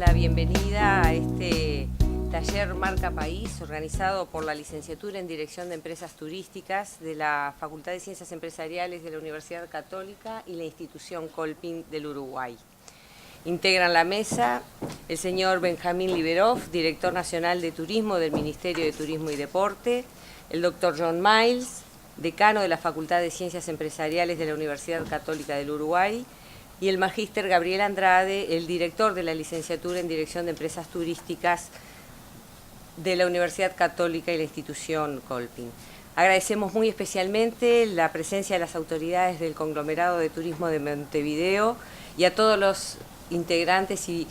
la bienvenida a este taller Marca País, organizado por la Licenciatura en Dirección de Empresas Turísticas de la Facultad de Ciencias Empresariales de la Universidad Católica y la institución Colpin del Uruguay. Integran la mesa el señor Benjamín Liberov, Director Nacional de Turismo del Ministerio de Turismo y Deporte, el doctor John Miles, Decano de la Facultad de Ciencias Empresariales de la Universidad Católica del Uruguay, y el magíster Gabriel Andrade, el director de la Licenciatura en Dirección de Empresas Turísticas de la Universidad Católica y la institución Colpin. Agradecemos muy especialmente la presencia de las autoridades del Conglomerado de Turismo de Montevideo y a todos los integrantes y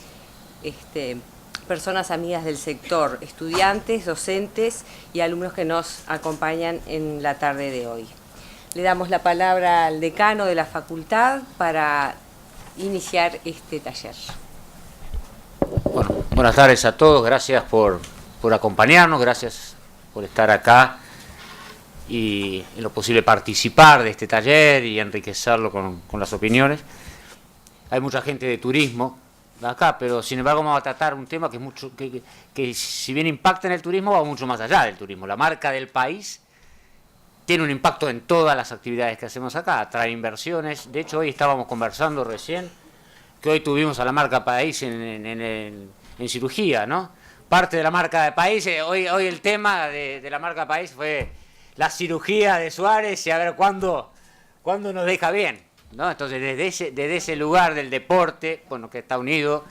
personas amigas del sector, estudiantes, docentes y alumnos que nos acompañan en la tarde de hoy. Le damos la palabra al decano de la facultad para iniciar este taller. Bueno, buenas tardes a todos, gracias por acompañarnos, gracias por estar acá y en lo posible participar de este taller y enriquecerlo con las opiniones. Hay mucha gente de turismo acá, pero sin embargo vamos a tratar un tema que si bien impacta en el turismo, va mucho más allá del turismo. La marca del país tiene un impacto en todas las actividades que hacemos acá, atrae inversiones. De hecho, hoy estábamos conversando recién que hoy tuvimos a la marca país en cirugía, ¿no? Parte de la marca de país, hoy el tema de la marca país fue la cirugía de Suárez y a ver cuándo nos deja bien, ¿no? Entonces, desde ese lugar del deporte, bueno, que está unido,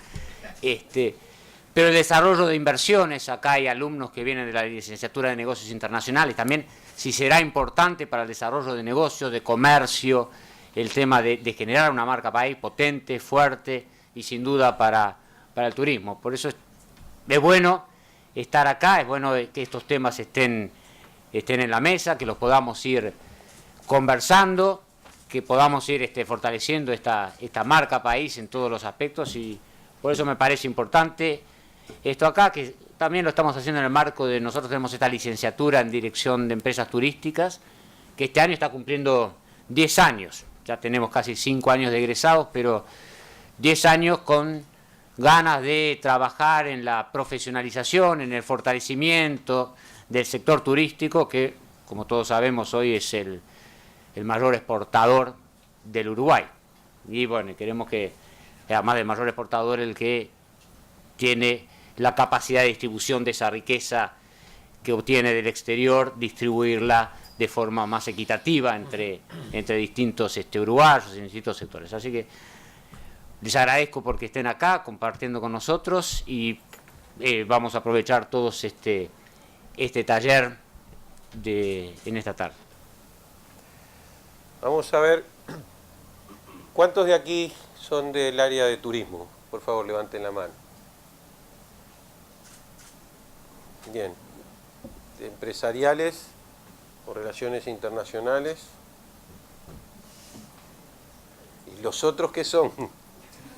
pero el desarrollo de inversiones, acá hay alumnos que vienen de la Licenciatura de Negocios Internacionales, también si será importante para el desarrollo de negocios, de comercio, el tema de generar una marca país potente, fuerte y sin duda para el turismo. Por eso es bueno estar acá, es bueno que estos temas estén en la mesa, que los podamos ir conversando, que podamos ir fortaleciendo esta marca país en todos los aspectos, y por eso me parece importante esto acá, que también lo estamos haciendo en el marco de, nosotros tenemos esta licenciatura en Dirección de Empresas Turísticas, que este año está cumpliendo 10 años, ya tenemos casi 5 años de egresados, pero 10 años con ganas de trabajar en la profesionalización, en el fortalecimiento del sector turístico, que como todos sabemos hoy es el mayor exportador del Uruguay. Y bueno, queremos que, además del mayor exportador, el que tiene la capacidad de distribución de esa riqueza que obtiene del exterior, distribuirla de forma más equitativa entre distintos uruguayos y distintos sectores. Así que les agradezco porque estén acá compartiendo con nosotros y vamos a aprovechar todos este taller en esta tarde. Vamos a ver, ¿cuántos de aquí son del área de turismo? Por favor, levanten la mano. Bien. ¿Empresariales o relaciones internacionales? ¿Y los otros qué son?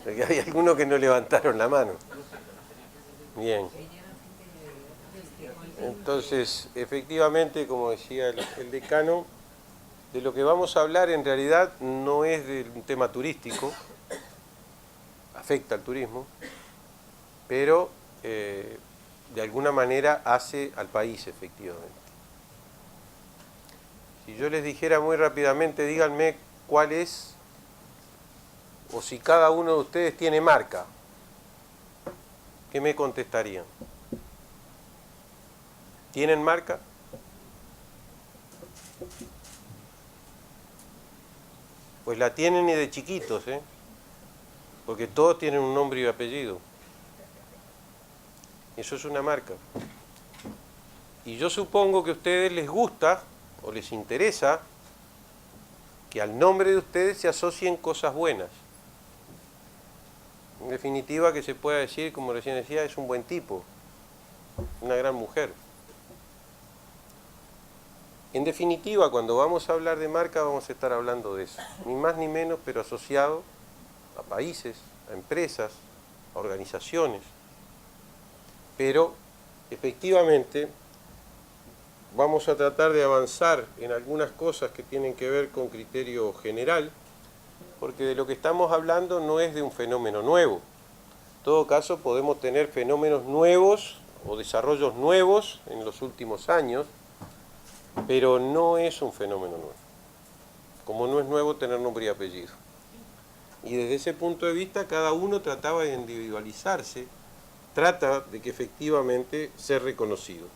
Porque hay algunos que no levantaron la mano. Bien. Entonces, efectivamente, como decía el decano, de lo que vamos a hablar en realidad no es de un tema turístico, afecta al turismo, pero de alguna manera hace al país, efectivamente. Si yo les dijera muy rápidamente, díganme cuál es, o si cada uno de ustedes tiene marca, ¿qué me contestarían? ¿Tienen marca? Pues la tienen y de chiquitos, porque todos tienen un nombre y apellido. Eso es una marca. Y yo supongo que a ustedes les gusta o les interesa que al nombre de ustedes se asocien cosas buenas. En definitiva, que se pueda decir, como recién decía, es un buen tipo, una gran mujer. En definitiva, cuando vamos a hablar de marca, vamos a estar hablando de eso. Ni más ni menos, pero asociado a países, a empresas, a organizaciones. Pero, efectivamente, vamos a tratar de avanzar en algunas cosas que tienen que ver con criterio general, porque de lo que estamos hablando no es de un fenómeno nuevo, En todo caso, podemos tener fenómenos nuevos o desarrollos nuevos en los últimos años, pero no es un fenómeno nuevo. Como no es nuevo tener nombre y apellido. Y desde ese punto de vista, cada uno trataba de individualizarse, trata de que efectivamente ser reconocido.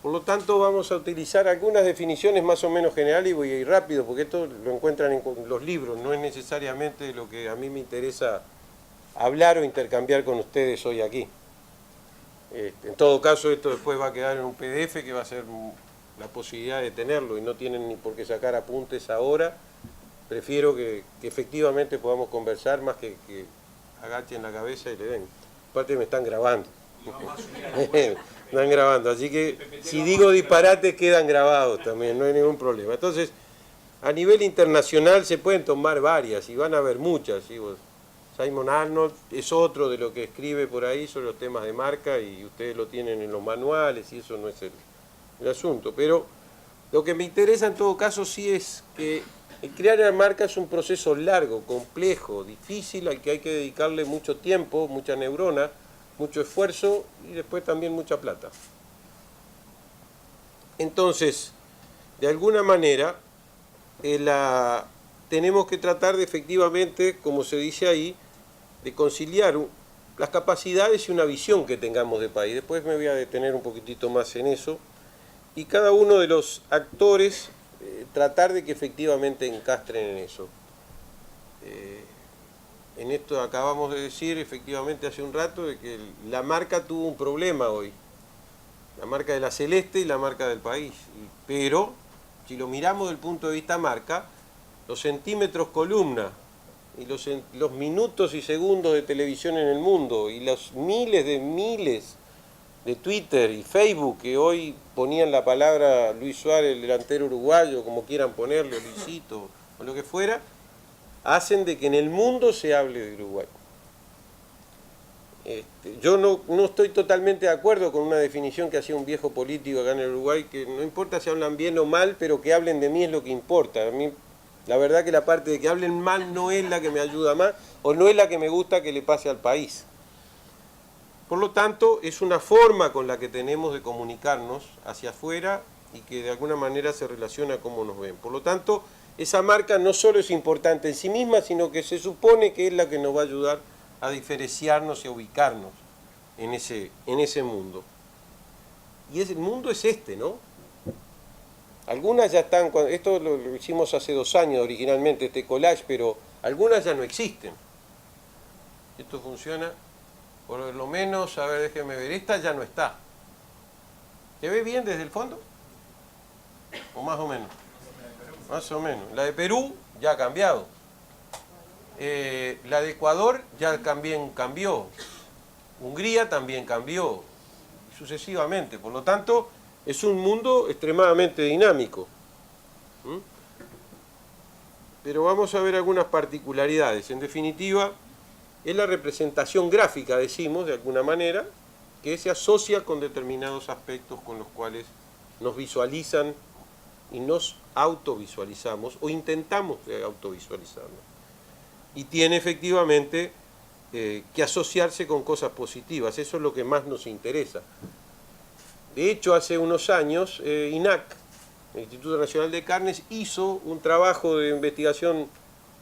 Por lo tanto, vamos a utilizar algunas definiciones más o menos generales y voy a ir rápido, porque esto lo encuentran en los libros, no es necesariamente lo que a mí me interesa hablar o intercambiar con ustedes hoy aquí. En todo caso, esto después va a quedar en un PDF que va a ser la posibilidad de tenerlo y no tienen ni por qué sacar apuntes ahora. Prefiero que efectivamente podamos conversar más que agachen la cabeza y le den. Aparte me están grabando. Están grabando, así que si digo disparates quedan grabados también, no hay ningún problema. Entonces, a nivel internacional se pueden tomar varias y van a haber muchas. ¿Sí? Simon Arnold es otro de lo que escribe por ahí sobre los temas de marca y ustedes lo tienen en los manuales y eso no es el asunto. Pero lo que me interesa en todo caso sí es que el crear una marca es un proceso largo, complejo, difícil, al que hay que dedicarle mucho tiempo, mucha neurona, mucho esfuerzo y después también mucha plata. Entonces, de alguna manera, tenemos que tratar de efectivamente, como se dice ahí, de conciliar las capacidades y una visión que tengamos de país. Después me voy a detener un poquitito más en eso. Y cada uno de los actores tratar de que efectivamente encastren en eso. En esto acabamos de decir efectivamente hace un rato de que la marca tuvo un problema hoy. La marca de la Celeste y la marca del país. Pero, si lo miramos desde el punto de vista marca, los centímetros columna y los minutos y segundos de televisión en el mundo y los miles de Twitter y Facebook que hoy ponían la palabra Luis Suárez, el delantero uruguayo, como quieran ponerle, Luisito, o lo que fuera, hacen de que en el mundo se hable de Uruguay. Yo no estoy totalmente de acuerdo con una definición que hacía un viejo político acá en el Uruguay, que no importa si hablan bien o mal, pero que hablen de mí es lo que importa. A mí, la verdad que la parte de que hablen mal no es la que me ayuda más, o no es la que me gusta que le pase al país. Por lo tanto, es una forma con la que tenemos de comunicarnos hacia afuera y que de alguna manera se relaciona a cómo nos ven. Por lo tanto, esa marca no solo es importante en sí misma, sino que se supone que es la que nos va a ayudar a diferenciarnos y a ubicarnos en ese mundo. Y el mundo es ¿no? Algunas ya están, esto lo hicimos hace 2 años originalmente, este collage, pero algunas ya no existen. Esto funciona, por lo menos, a ver, déjenme ver, esta ya no está. ¿Se ve bien desde el fondo? ¿O más o menos? Más o menos. La de Perú ya ha cambiado. La de Ecuador ya también cambió. Hungría también cambió. Y sucesivamente. Por lo tanto, es un mundo extremadamente dinámico. Pero vamos a ver algunas particularidades. En definitiva, es la representación gráfica, decimos, de alguna manera, que se asocia con determinados aspectos con los cuales nos visualizan y nos autovisualizamos o intentamos autovisualizarnos. Y tiene efectivamente que asociarse con cosas positivas, eso es lo que más nos interesa. De hecho, hace unos años, INAC, el Instituto Nacional de Carnes, hizo un trabajo de investigación,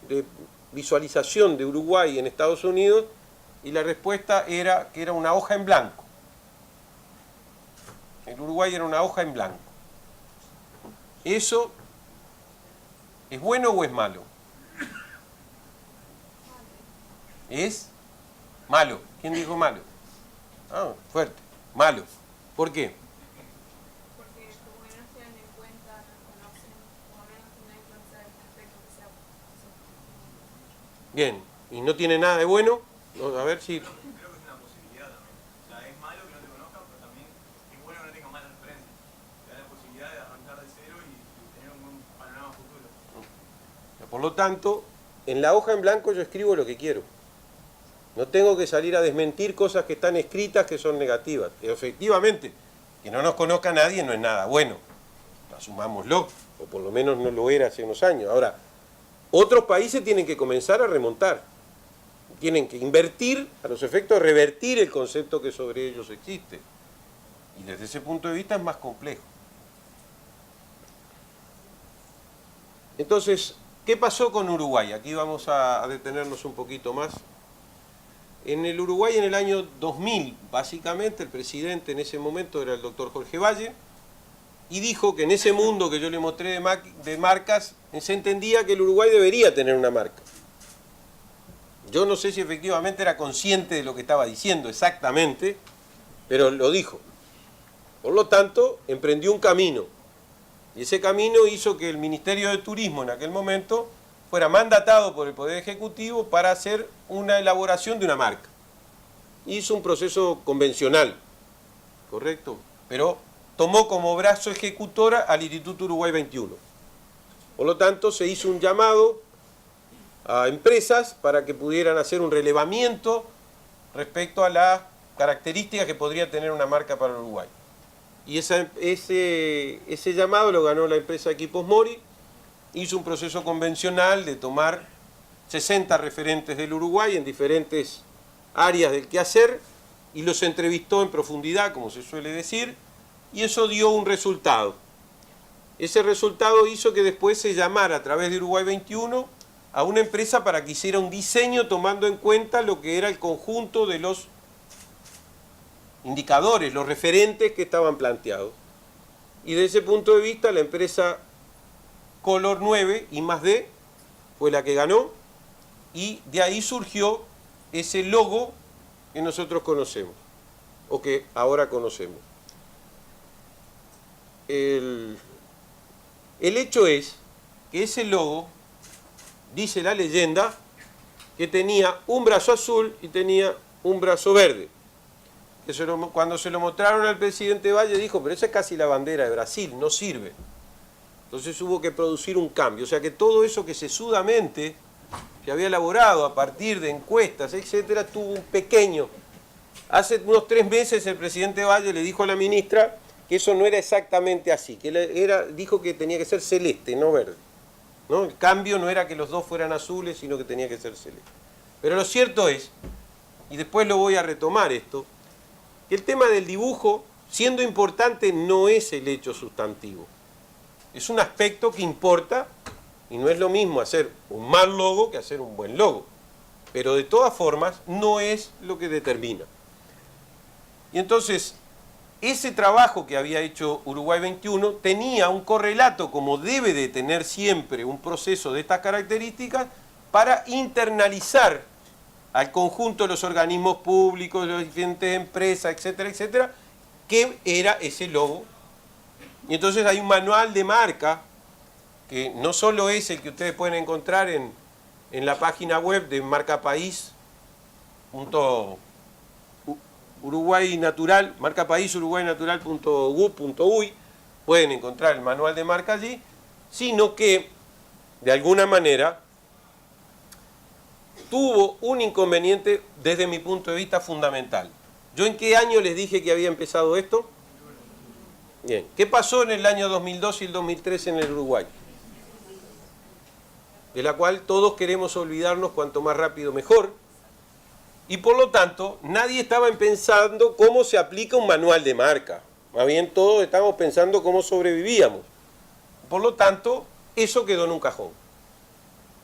de visualización de Uruguay en Estados Unidos, y la respuesta era que era una hoja en blanco. El Uruguay era una hoja en blanco. ¿Eso es bueno o es malo? ¿Es malo? ¿Quién dijo malo? Ah, fuerte. Malo. ¿Por qué? Porque como que no tienen en cuenta, no conocen, como que no tienen en cuenta el aspecto que sea. Bien. ¿Y no tiene nada de bueno? A ver si... Creo que es una posibilidad también. O sea, es malo que no te conozcan, pero también es bueno que no tengas malas referencias. Te da la posibilidad de arrancar de cero y tener un buen panorama futuro. Por lo tanto, en la hoja en blanco yo escribo lo que quiero. No tengo que salir a desmentir cosas que están escritas que son negativas. Efectivamente, que no nos conozca nadie no es nada bueno. Asumámoslo, o por lo menos no lo era hace unos años. Ahora, otros países tienen que comenzar a remontar. tienen que invertir a los efectos de revertir el concepto que sobre ellos existe. Y desde ese punto de vista es más complejo. Entonces, ¿qué pasó con Uruguay? Aquí vamos a detenernos un poquito más. En el Uruguay, en el año 2000, básicamente, el presidente en ese momento era el doctor Jorge Valle, y dijo que en ese mundo que yo le mostré de marcas, se entendía que el Uruguay debería tener una marca. Yo no sé si efectivamente era consciente de lo que estaba diciendo exactamente, pero lo dijo. Por lo tanto, emprendió un camino. Y ese camino hizo que el Ministerio de Turismo en aquel momento fuera mandatado por el Poder Ejecutivo para hacer una elaboración de una marca. Hizo un proceso convencional, ¿correcto? Pero tomó como brazo ejecutora al Instituto Uruguay 21. Por lo tanto, se hizo un llamado a empresas para que pudieran hacer un relevamiento respecto a las características que podría tener una marca para Uruguay. Y ese llamado lo ganó la empresa Equipos Mori, hizo un proceso convencional de tomar 60 referentes del Uruguay en diferentes áreas del quehacer y los entrevistó en profundidad, como se suele decir, y eso dio un resultado. Ese resultado hizo que después se llamara a través de Uruguay 21 a una empresa para que hiciera un diseño tomando en cuenta lo que era el conjunto de los indicadores, los referentes que estaban planteados. Y desde ese punto de vista la empresa Color 9 I+D fue la que ganó y de ahí surgió ese logo que nosotros conocemos o que ahora conocemos. El hecho es que ese logo, dice la leyenda, que tenía un brazo azul y tenía un brazo verde. Cuando se lo mostraron al presidente Valle dijo, pero esa es casi la bandera de Brasil, no sirve. Entonces hubo que producir un cambio. O sea que todo eso que sesudamente se había elaborado a partir de encuestas, etcétera, tuvo un pequeño. Hace unos 3 meses el presidente Valle le dijo a la ministra que eso no era exactamente así, que dijo que tenía que ser celeste, no verde. ¿No? El cambio no era que los dos fueran azules, sino que tenía que ser celeste. Pero lo cierto es, y después lo voy a retomar esto, que el tema del dibujo, siendo importante, no es el hecho sustantivo. Es un aspecto que importa y no es lo mismo hacer un mal logo que hacer un buen logo. Pero de todas formas no es lo que determina. Y entonces, ese trabajo que había hecho Uruguay 21 tenía un correlato, como debe de tener siempre un proceso de estas características, para internalizar al conjunto de los organismos públicos, de las diferentes empresas, etcétera, etcétera, que era ese logo. Y entonces hay un manual de marca, que no solo es el que ustedes pueden encontrar en la página web de marcapaís.uruguaynatural.gov.uy, pueden encontrar el manual de marca allí, sino que, de alguna manera, tuvo un inconveniente desde mi punto de vista fundamental. ¿Yo en qué año les dije que había empezado esto? Bien. ¿Qué pasó en el año 2002 y el 2003 en el Uruguay? De la cual todos queremos olvidarnos cuanto más rápido mejor. Y por lo tanto, nadie estaba pensando cómo se aplica un manual de marca. Más bien todos estábamos pensando cómo sobrevivíamos. Por lo tanto, eso quedó en un cajón.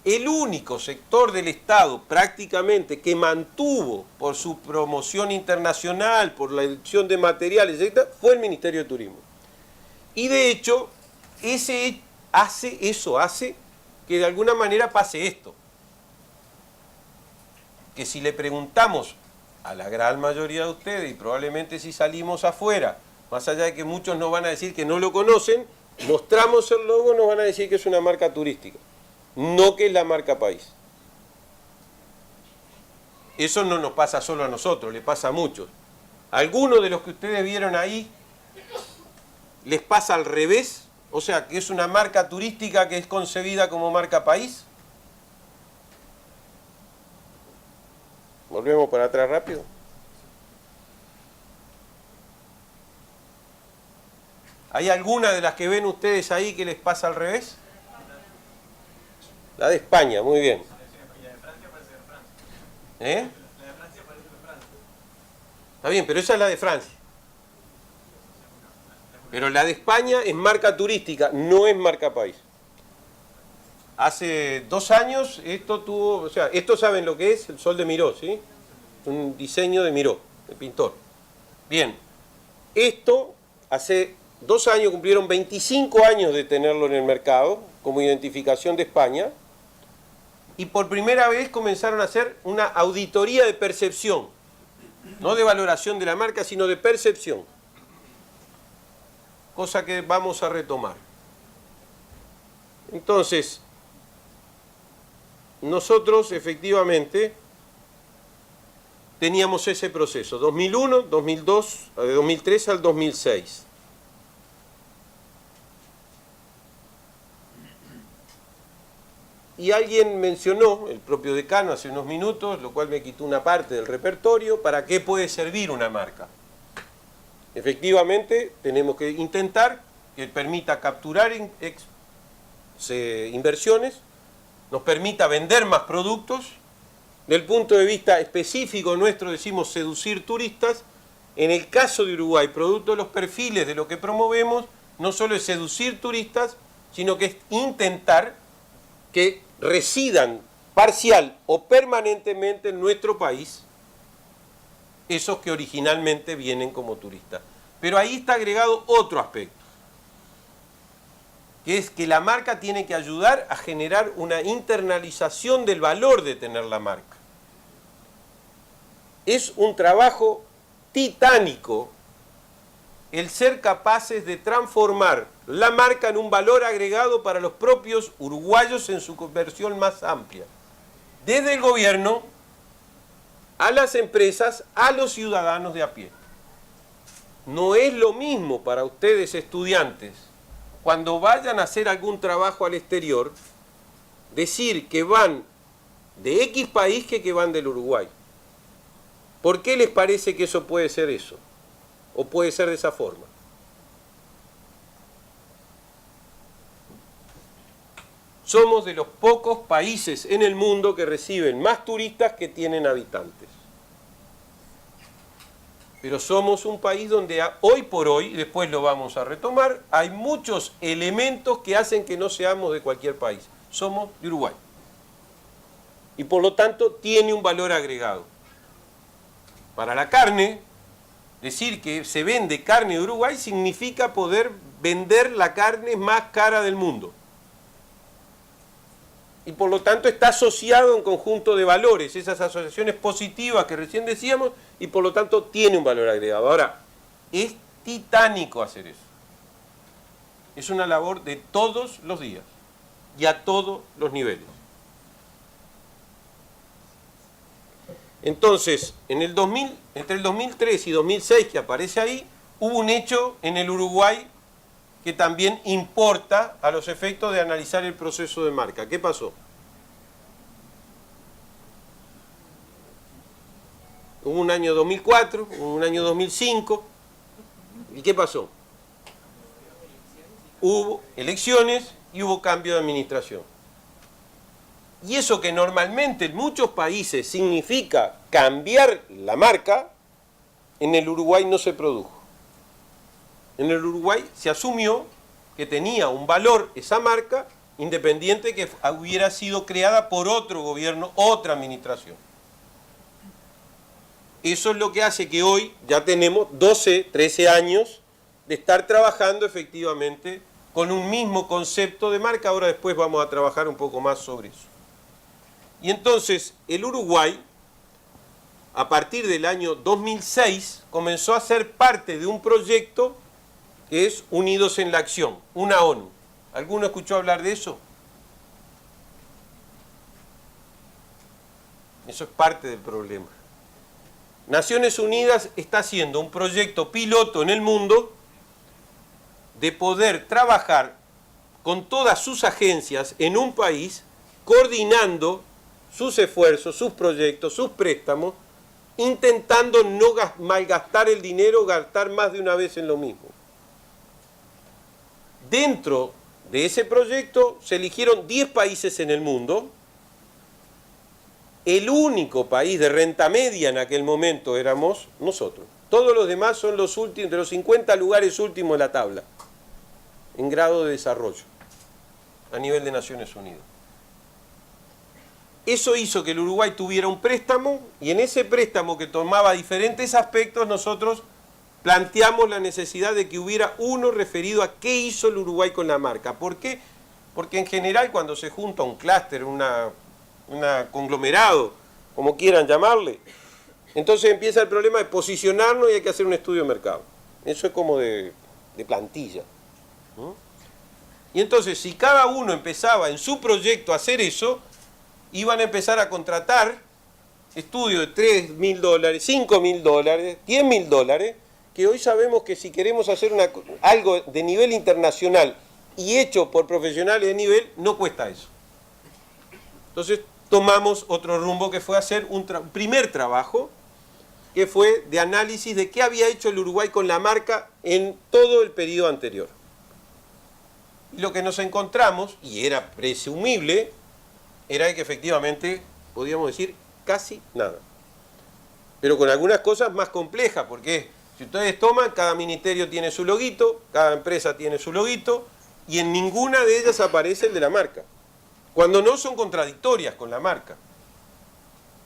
El único sector del Estado prácticamente que mantuvo por su promoción internacional, por la elección de materiales, etc., fue el Ministerio de Turismo. Y de hecho, eso hace que de alguna manera pase esto. Que si le preguntamos a la gran mayoría de ustedes, y probablemente si salimos afuera, más allá de que muchos nos van a decir que no lo conocen, mostramos el logo, nos van a decir que es una marca turística. No que es la marca país. Eso no nos pasa solo a nosotros, le pasa a muchos. Algunos de los que ustedes vieron ahí les pasa al revés, o sea, que es una marca turística que es concebida como marca país. Volvemos para atrás rápido. ¿Hay alguna de las que ven ustedes ahí que les pasa al revés? La de España, muy bien. ¿Eh? Está bien, pero esa es la de Francia. Pero la de España es marca turística, no es marca país. Hace 2 años esto tuvo, o sea, esto saben lo que es el Sol de Miró, ¿sí? Un diseño de Miró, el pintor. Bien, esto hace 2 años, cumplieron 25 años de tenerlo en el mercado como identificación de España, y por primera vez comenzaron a hacer una auditoría de percepción, no de valoración de la marca, sino de percepción, cosa que vamos a retomar. Entonces, nosotros efectivamente teníamos ese proceso, 2001, 2002, de 2003 al 2006. Y alguien mencionó, el propio decano hace unos minutos, lo cual me quitó una parte del repertorio, ¿para qué puede servir una marca? Efectivamente, tenemos que intentar que permita capturar inversiones, nos permita vender más productos. Del punto de vista específico nuestro decimos seducir turistas. En el caso de Uruguay, producto de los perfiles de lo que promovemos, no solo es seducir turistas, sino que es intentar que residan parcial o permanentemente en nuestro país esos que originalmente vienen como turistas. Pero ahí está agregado otro aspecto, que es que la marca tiene que ayudar a generar una internalización del valor de tener la marca. Es un trabajo titánico el ser capaces de transformar la marca en un valor agregado para los propios uruguayos en su versión más amplia. Desde el gobierno, a las empresas, a los ciudadanos de a pie. No es lo mismo para ustedes estudiantes, cuando vayan a hacer algún trabajo al exterior, decir que van de X país que van del Uruguay. ¿Por qué les parece que eso puede ser eso? ¿O puede ser de esa forma? Somos de los pocos países en el mundo que reciben más turistas que tienen habitantes. Pero somos un país donde hoy por hoy, después lo vamos a retomar, hay muchos elementos que hacen que no seamos de cualquier país. Somos de Uruguay. Y por lo tanto tiene un valor agregado. Para la carne, decir que se vende carne de Uruguay significa poder vender la carne más cara del mundo. Y por lo tanto está asociado a un conjunto de valores, esas asociaciones positivas que recién decíamos, y por lo tanto tiene un valor agregado. Ahora, es titánico hacer eso. Es una labor de todos los días y a todos los niveles. Entonces, entre el 2003 y 2006 que aparece ahí, hubo un hecho en el Uruguay que también importa a los efectos de analizar el proceso de marca. ¿Qué pasó? Hubo un año 2004, hubo un año 2005. ¿Y qué pasó? Hubo elecciones y hubo cambio de administración. Y eso que normalmente en muchos países significa cambiar la marca, en el Uruguay no se produjo. En el Uruguay se asumió que tenía un valor esa marca, independiente que hubiera sido creada por otro gobierno, otra administración. Eso es lo que hace que hoy ya tenemos 12, 13 años de estar trabajando efectivamente con un mismo concepto de marca. Ahora después vamos a trabajar un poco más sobre eso. Y entonces el Uruguay, a partir del año 2006, comenzó a ser parte de un proyecto que es Unidos en la Acción, una ONU. ¿Alguno escuchó hablar de eso? Eso es parte del problema. Naciones Unidas está haciendo un proyecto piloto en el mundo de poder trabajar con todas sus agencias en un país, coordinando sus esfuerzos, sus proyectos, sus préstamos, intentando no malgastar el dinero, gastar más de una vez en lo mismo. Dentro de ese proyecto se eligieron 10 países en el mundo el único país de renta media en aquel momento éramos nosotros. Todos los demás son los últimos, de los 50 lugares últimos de la tabla, en grado de desarrollo, a nivel de Naciones Unidas. Eso hizo que el Uruguay tuviera un préstamo, y en ese préstamo, que tomaba diferentes aspectos, nosotros planteamos la necesidad de que hubiera uno referido a qué hizo el Uruguay con la marca. ¿Por qué? Porque en general, cuando se junta un clúster, un conglomerado, como quieran llamarle, entonces empieza el problema de posicionarnos y hay que hacer un estudio de mercado. Eso es como de plantilla, ¿no? Y entonces, si cada uno empezaba en su proyecto a hacer eso, iban a empezar a contratar estudios de $3.000, $5.000, $10.000, que hoy sabemos que si queremos hacer algo de nivel internacional y hecho por profesionales de nivel, no cuesta eso. Entonces tomamos otro rumbo, que fue hacer un primer trabajo, que fue de análisis de qué había hecho el Uruguay con la marca en todo el periodo anterior. Y lo que nos encontramos, y era presumible, era que efectivamente, podíamos decir, casi nada. Pero con algunas cosas más complejas, porque si ustedes toman, cada ministerio tiene su loguito, cada empresa tiene su loguito, y en ninguna de ellas aparece el de la marca, cuando no son contradictorias con la marca.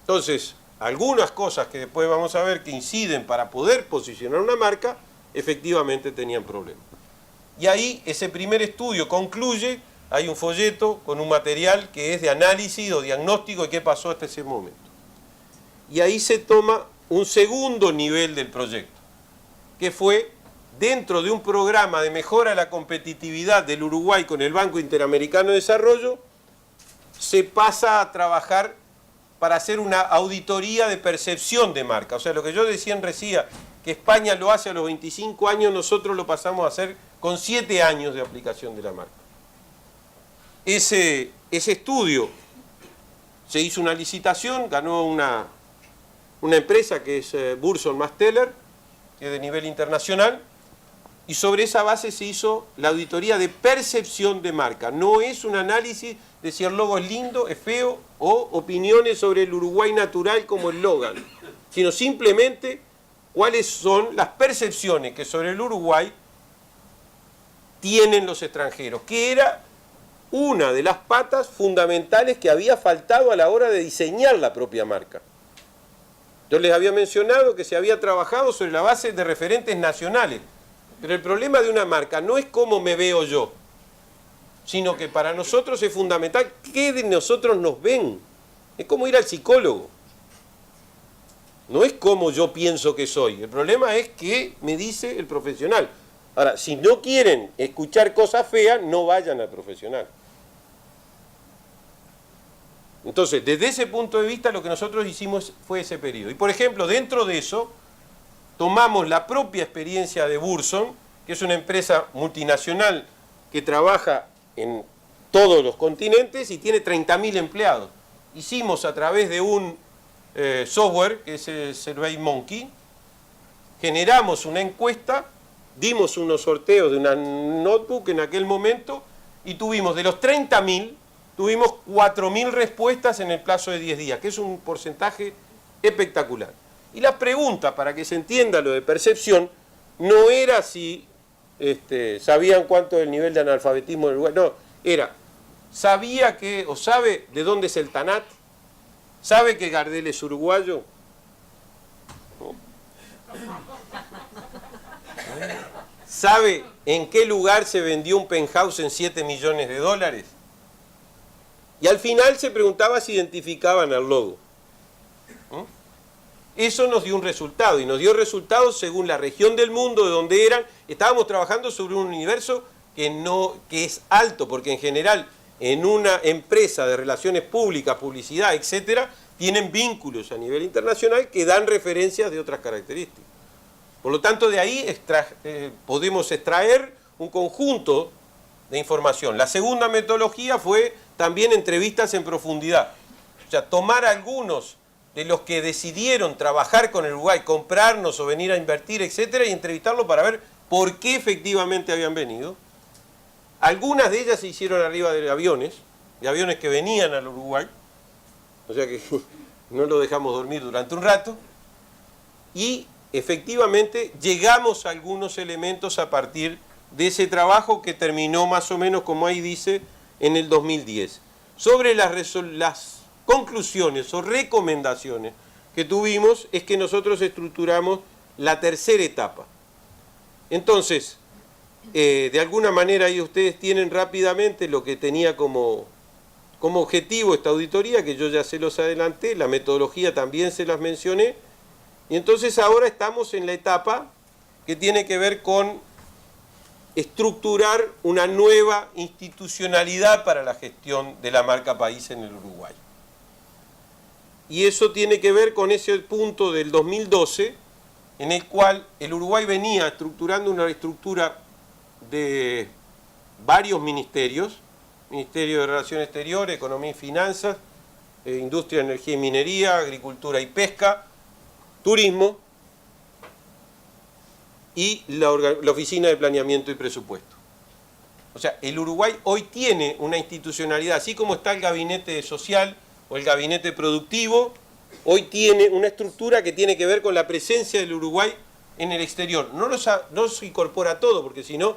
Entonces, algunas cosas que después vamos a ver que inciden para poder posicionar una marca, efectivamente tenían problemas. Y ahí ese primer estudio concluye, hay un folleto con un material que es de análisis o diagnóstico de qué pasó hasta ese momento. Y ahí se toma un segundo nivel del proyecto, que fue dentro de un programa de mejora de la competitividad del Uruguay con el Banco Interamericano de Desarrollo, se pasa a trabajar para hacer una auditoría de percepción de marca. O sea, lo que yo decía que España lo hace a los 25 años, nosotros lo pasamos a hacer con 7 años de aplicación de la marca. Ese estudio, se hizo una licitación, ganó una empresa que es Burson Marsteller, que es de nivel internacional, y sobre esa base se hizo la auditoría de percepción de marca. No es un análisis de si el logo es lindo, es feo, o opiniones sobre el Uruguay natural como el Logan, sino simplemente cuáles son las percepciones que sobre el Uruguay tienen los extranjeros, que era una de las patas fundamentales que había faltado a la hora de diseñar la propia marca. Yo les había mencionado que se había trabajado sobre la base de referentes nacionales, pero el problema de una marca no es cómo me veo yo, sino que para nosotros es fundamental qué de nosotros nos ven. Es como ir al psicólogo. No es como yo pienso que soy. El problema es qué me dice el profesional. Ahora, si no quieren escuchar cosas feas, no vayan al profesional. Entonces, desde ese punto de vista, lo que nosotros hicimos fue ese periodo. Y, por ejemplo, dentro de eso, tomamos la propia experiencia de Burson, que es una empresa multinacional que trabaja en todos los continentes y tiene 30.000 empleados. Hicimos a través de un software, que es el SurveyMonkey, generamos una encuesta, dimos unos sorteos de una notebook en aquel momento y tuvimos de los 30.000, tuvimos 4.000 respuestas en el plazo de 10 días, que es un porcentaje espectacular. Y la pregunta, para que se entienda lo de percepción, no era si sabían cuánto es el nivel de analfabetismo del Uruguay, no, era, ¿sabía que, o sabe de dónde es el Tanat? ¿Sabe que Gardel es uruguayo? ¿No? ¿Sabe en qué lugar se vendió un penthouse en $7 millones? Y al final se preguntaba si identificaban al logo. ¿No? Eso nos dio un resultado, y nos dio resultados según la región del mundo de donde eran. Estábamos trabajando sobre un universo que es alto, porque en general en una empresa de relaciones públicas, publicidad, etcétera, tienen vínculos a nivel internacional que dan referencias de otras características. Por lo tanto, de ahí podemos extraer un conjunto de información. La segunda metodología fue también entrevistas en profundidad. O sea, tomar algunos de los que decidieron trabajar con el Uruguay, comprarnos o venir a invertir, etcétera, y entrevistarlos para ver por qué efectivamente habían venido. Algunas de ellas se hicieron arriba de aviones que venían al Uruguay. O sea que no lo dejamos dormir durante un rato, y efectivamente llegamos a algunos elementos a partir de ese trabajo que terminó más o menos, como ahí dice, en el 2010. Sobre las conclusiones o recomendaciones que tuvimos es que nosotros estructuramos la tercera etapa. Entonces, de alguna manera ahí ustedes tienen rápidamente lo que tenía como objetivo esta auditoría, que yo ya se los adelanté, la metodología también se las mencioné, y entonces ahora estamos en la etapa que tiene que ver con estructurar una nueva institucionalidad para la gestión de la marca país en el Uruguay. Y eso tiene que ver con ese punto del 2012, en el cual el Uruguay venía estructurando una estructura de varios ministerios, Ministerio de Relaciones Exteriores, Economía y Finanzas, Industria, Energía y Minería, Agricultura y Pesca, Turismo, y la Oficina de Planeamiento y Presupuesto. O sea, el Uruguay hoy tiene una institucionalidad, así como está el gabinete social o el gabinete productivo, hoy tiene una estructura que tiene que ver con la presencia del Uruguay en el exterior. No se incorpora todo, porque si no,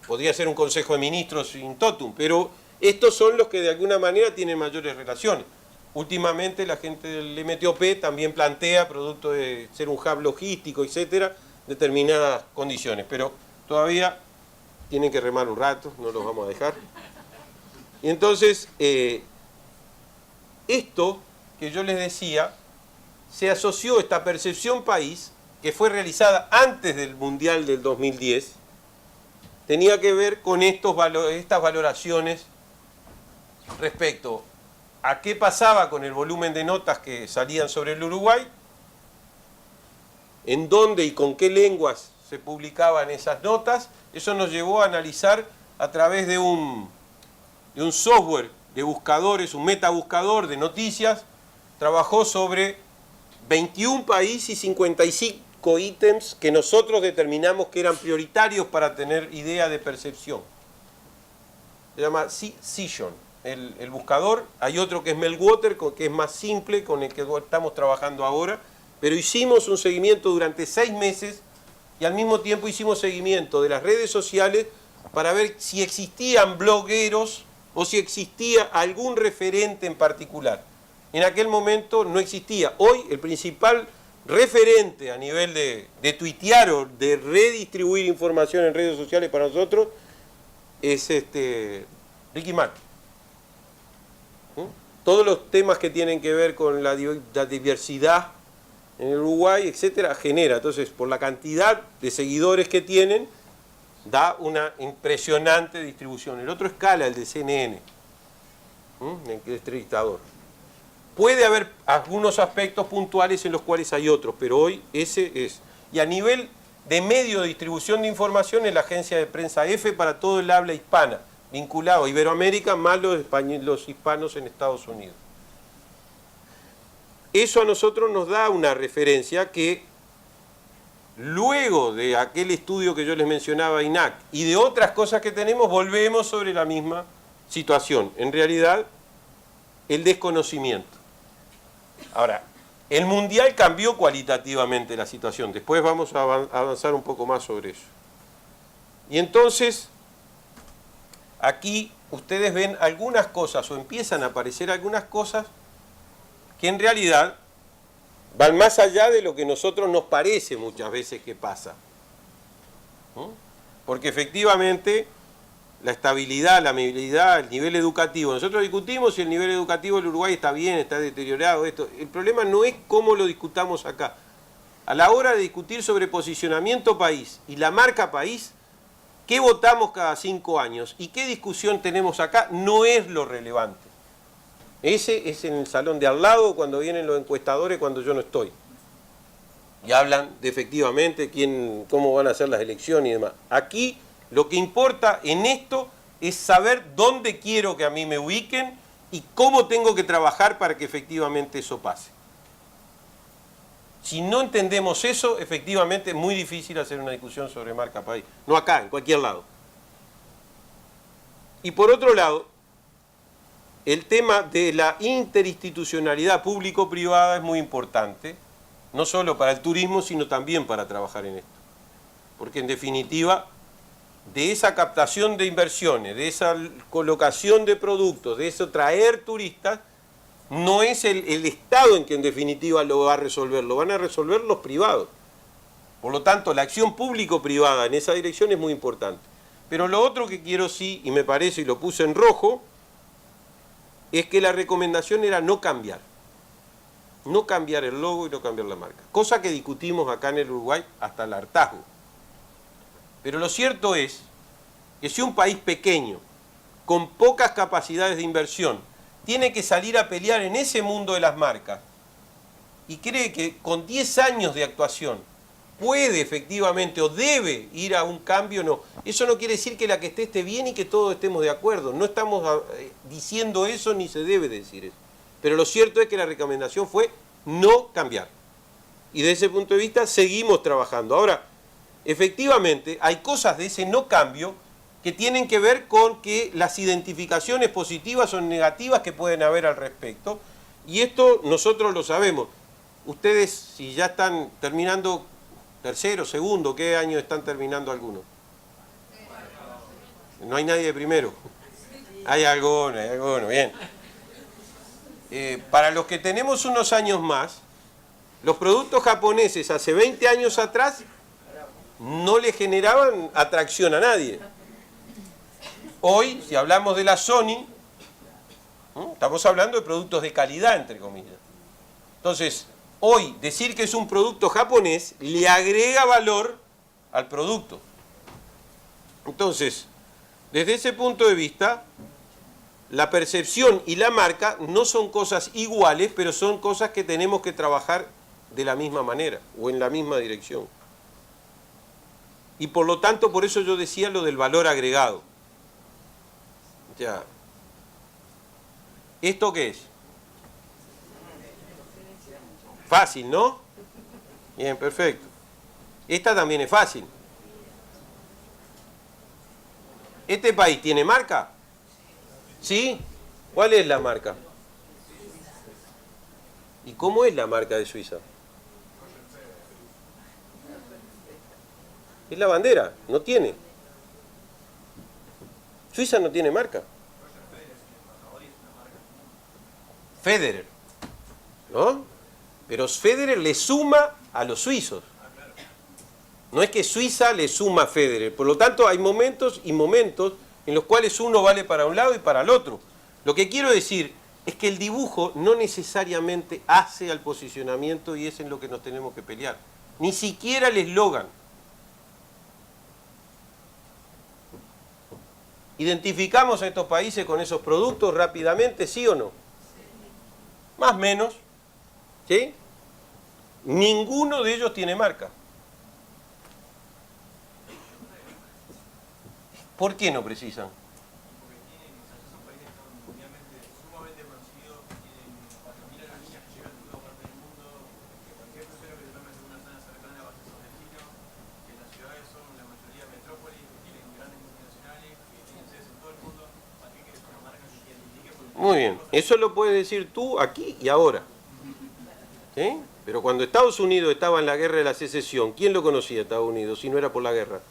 podría ser un Consejo de Ministros in totum, pero estos son los que de alguna manera tienen mayores relaciones. Últimamente la gente del MTOP también plantea, producto de ser un hub logístico, etcétera, determinadas condiciones, pero todavía tienen que remar un rato, no los vamos a dejar. Y entonces, esto que yo les decía, se asoció esta percepción país, que fue realizada antes del Mundial del 2010, tenía que ver con estas valoraciones respecto a qué pasaba con el volumen de notas que salían sobre el Uruguay, en dónde y con qué lenguas se publicaban esas notas. Eso nos llevó a analizar a través de un software de buscadores, un metabuscador de noticias. Trabajó sobre 21 países y 55 ítems que nosotros determinamos que eran prioritarios para tener idea de percepción. Se llama Cision, el buscador. Hay otro que es Meltwater, que es más simple, con el que estamos trabajando ahora. Pero hicimos un seguimiento durante 6 meses y al mismo tiempo hicimos seguimiento de las redes sociales para ver si existían blogueros o si existía algún referente en particular. En aquel momento no existía. Hoy el principal referente a nivel de tuitear o de redistribuir información en redes sociales para nosotros es Ricky Martin. Todos los temas que tienen que ver con la diversidad en el Uruguay, etcétera, genera. Entonces, por la cantidad de seguidores que tienen, da una impresionante distribución. El otro escala, el de CNN, el entrevistador. Puede haber algunos aspectos puntuales en los cuales hay otros, pero hoy ese es. Y a nivel de medio de distribución de información, es la agencia de prensa EFE para todo el habla hispana, vinculado a Iberoamérica más los hispanos en Estados Unidos. Eso a nosotros nos da una referencia que, luego de aquel estudio que yo les mencionaba, INAC, y de otras cosas que tenemos, volvemos sobre la misma situación. En realidad, el desconocimiento. Ahora, el Mundial cambió cualitativamente la situación. Después vamos a avanzar un poco más sobre eso. Y entonces, aquí ustedes ven algunas cosas, o empiezan a aparecer algunas cosas, que en realidad van más allá de lo que a nosotros nos parece muchas veces que pasa. Porque efectivamente la estabilidad, la movilidad, el nivel educativo, nosotros discutimos si el nivel educativo del Uruguay está bien, está deteriorado, esto. El problema no es cómo lo discutamos acá. A la hora de discutir sobre posicionamiento país y la marca país, qué votamos cada 5 años y qué discusión tenemos acá no es lo relevante. Ese es en el salón de al lado, cuando vienen los encuestadores, cuando yo no estoy. Y hablan de efectivamente cómo van a ser las elecciones y demás. Aquí lo que importa en esto es saber dónde quiero que a mí me ubiquen y cómo tengo que trabajar para que efectivamente eso pase. Si no entendemos eso, efectivamente es muy difícil hacer una discusión sobre marca país. No acá, en cualquier lado. Y por otro lado, el tema de la interinstitucionalidad público-privada es muy importante, no solo para el turismo, sino también para trabajar en esto. Porque en definitiva, de esa captación de inversiones, de esa colocación de productos, de eso traer turistas, no es el Estado en que en definitiva lo va a resolver, lo van a resolver los privados. Por lo tanto, la acción público-privada en esa dirección es muy importante. Pero lo otro que quiero sí, y me parece, y lo puse en rojo, es que la recomendación era no cambiar. No cambiar el logo y no cambiar la marca. Cosa que discutimos acá en el Uruguay hasta el hartazgo. Pero lo cierto es que si un país pequeño, con pocas capacidades de inversión, tiene que salir a pelear en ese mundo de las marcas y cree que con 10 años de actuación puede efectivamente o debe ir a un cambio, no. Eso no quiere decir que la que esté bien y que todos estemos de acuerdo. No estamos diciendo eso ni se debe decir eso. Pero lo cierto es que la recomendación fue no cambiar. Y desde ese punto de vista seguimos trabajando. Ahora, efectivamente, hay cosas de ese no cambio que tienen que ver con que las identificaciones positivas o negativas que pueden haber al respecto. Y esto nosotros lo sabemos. Ustedes, si ya están terminando tercero, segundo, ¿qué año están terminando algunos? No hay nadie de primero. Hay algunos, bien. Para los que tenemos unos años más, los productos japoneses hace 20 años atrás no le generaban atracción a nadie. Hoy, si hablamos de la Sony, estamos hablando de productos de calidad, entre comillas. Entonces, hoy decir que es un producto japonés le agrega valor al producto. Entonces, desde ese punto de vista, la percepción y la marca no son cosas iguales, pero son cosas que tenemos que trabajar de la misma manera o en la misma dirección. Y por lo tanto, por eso yo decía lo del valor agregado. Ya. ¿Esto qué es? Fácil, ¿no? Bien, perfecto. Esta también es fácil. ¿Este país tiene marca? ¿Sí? ¿Cuál es la marca? ¿Y cómo es la marca de Suiza? Es la bandera, no tiene. Suiza no tiene marca. Federer, ¿no? Pero Federer le suma a los suizos. No es que Suiza le suma a Federer. Por lo tanto, hay momentos y momentos en los cuales uno vale para un lado y para el otro. Lo que quiero decir es que el dibujo no necesariamente hace al posicionamiento y es en lo que nos tenemos que pelear. Ni siquiera el eslogan. ¿Identificamos a estos países con esos productos rápidamente, sí o no? Más o menos, ¿sí? Ninguno de ellos tiene marca. ¿Por qué no precisan? Porque tienen, o sea, son países que son mundialmente sumamente conocidos, tienen 4.000 aerolíneas que llegan de toda parte del mundo, que cualquier crucero que te tomes en una zona cercana va a ser destino, que las ciudades son la mayoría metrópolis, que tienen grandes multinacionales, que tienen sedes en todo el mundo, así que es una marca que se identifique. Muy bien, eso lo puedes decir tú aquí y ahora. ¿Sí? Pero cuando Estados Unidos estaba en la guerra de la secesión, ¿quién lo conocía a Estados Unidos si no era por la guerra?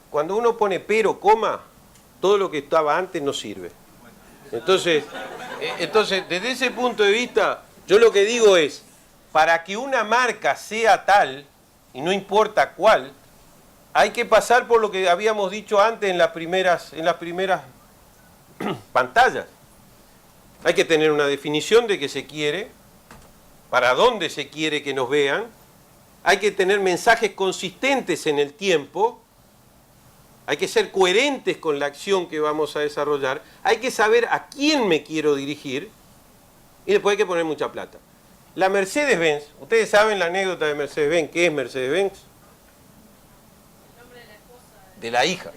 Cuando uno pone pero, coma, todo lo que estaba antes no sirve. Entonces, desde ese punto de vista, yo lo que digo es, para que una marca sea tal, y no importa cuál, hay que pasar por lo que habíamos dicho antes en las primeras pantallas. Hay que tener una definición de qué se quiere, para dónde se quiere que nos vean. Hay que tener mensajes consistentes en el tiempo, hay que ser coherentes con la acción que vamos a desarrollar, hay que saber a quién me quiero dirigir y después hay que poner mucha plata. La Mercedes-Benz, ustedes saben la anécdota de Mercedes-Benz, ¿qué es Mercedes-Benz? El nombre de la esposa. De la hija.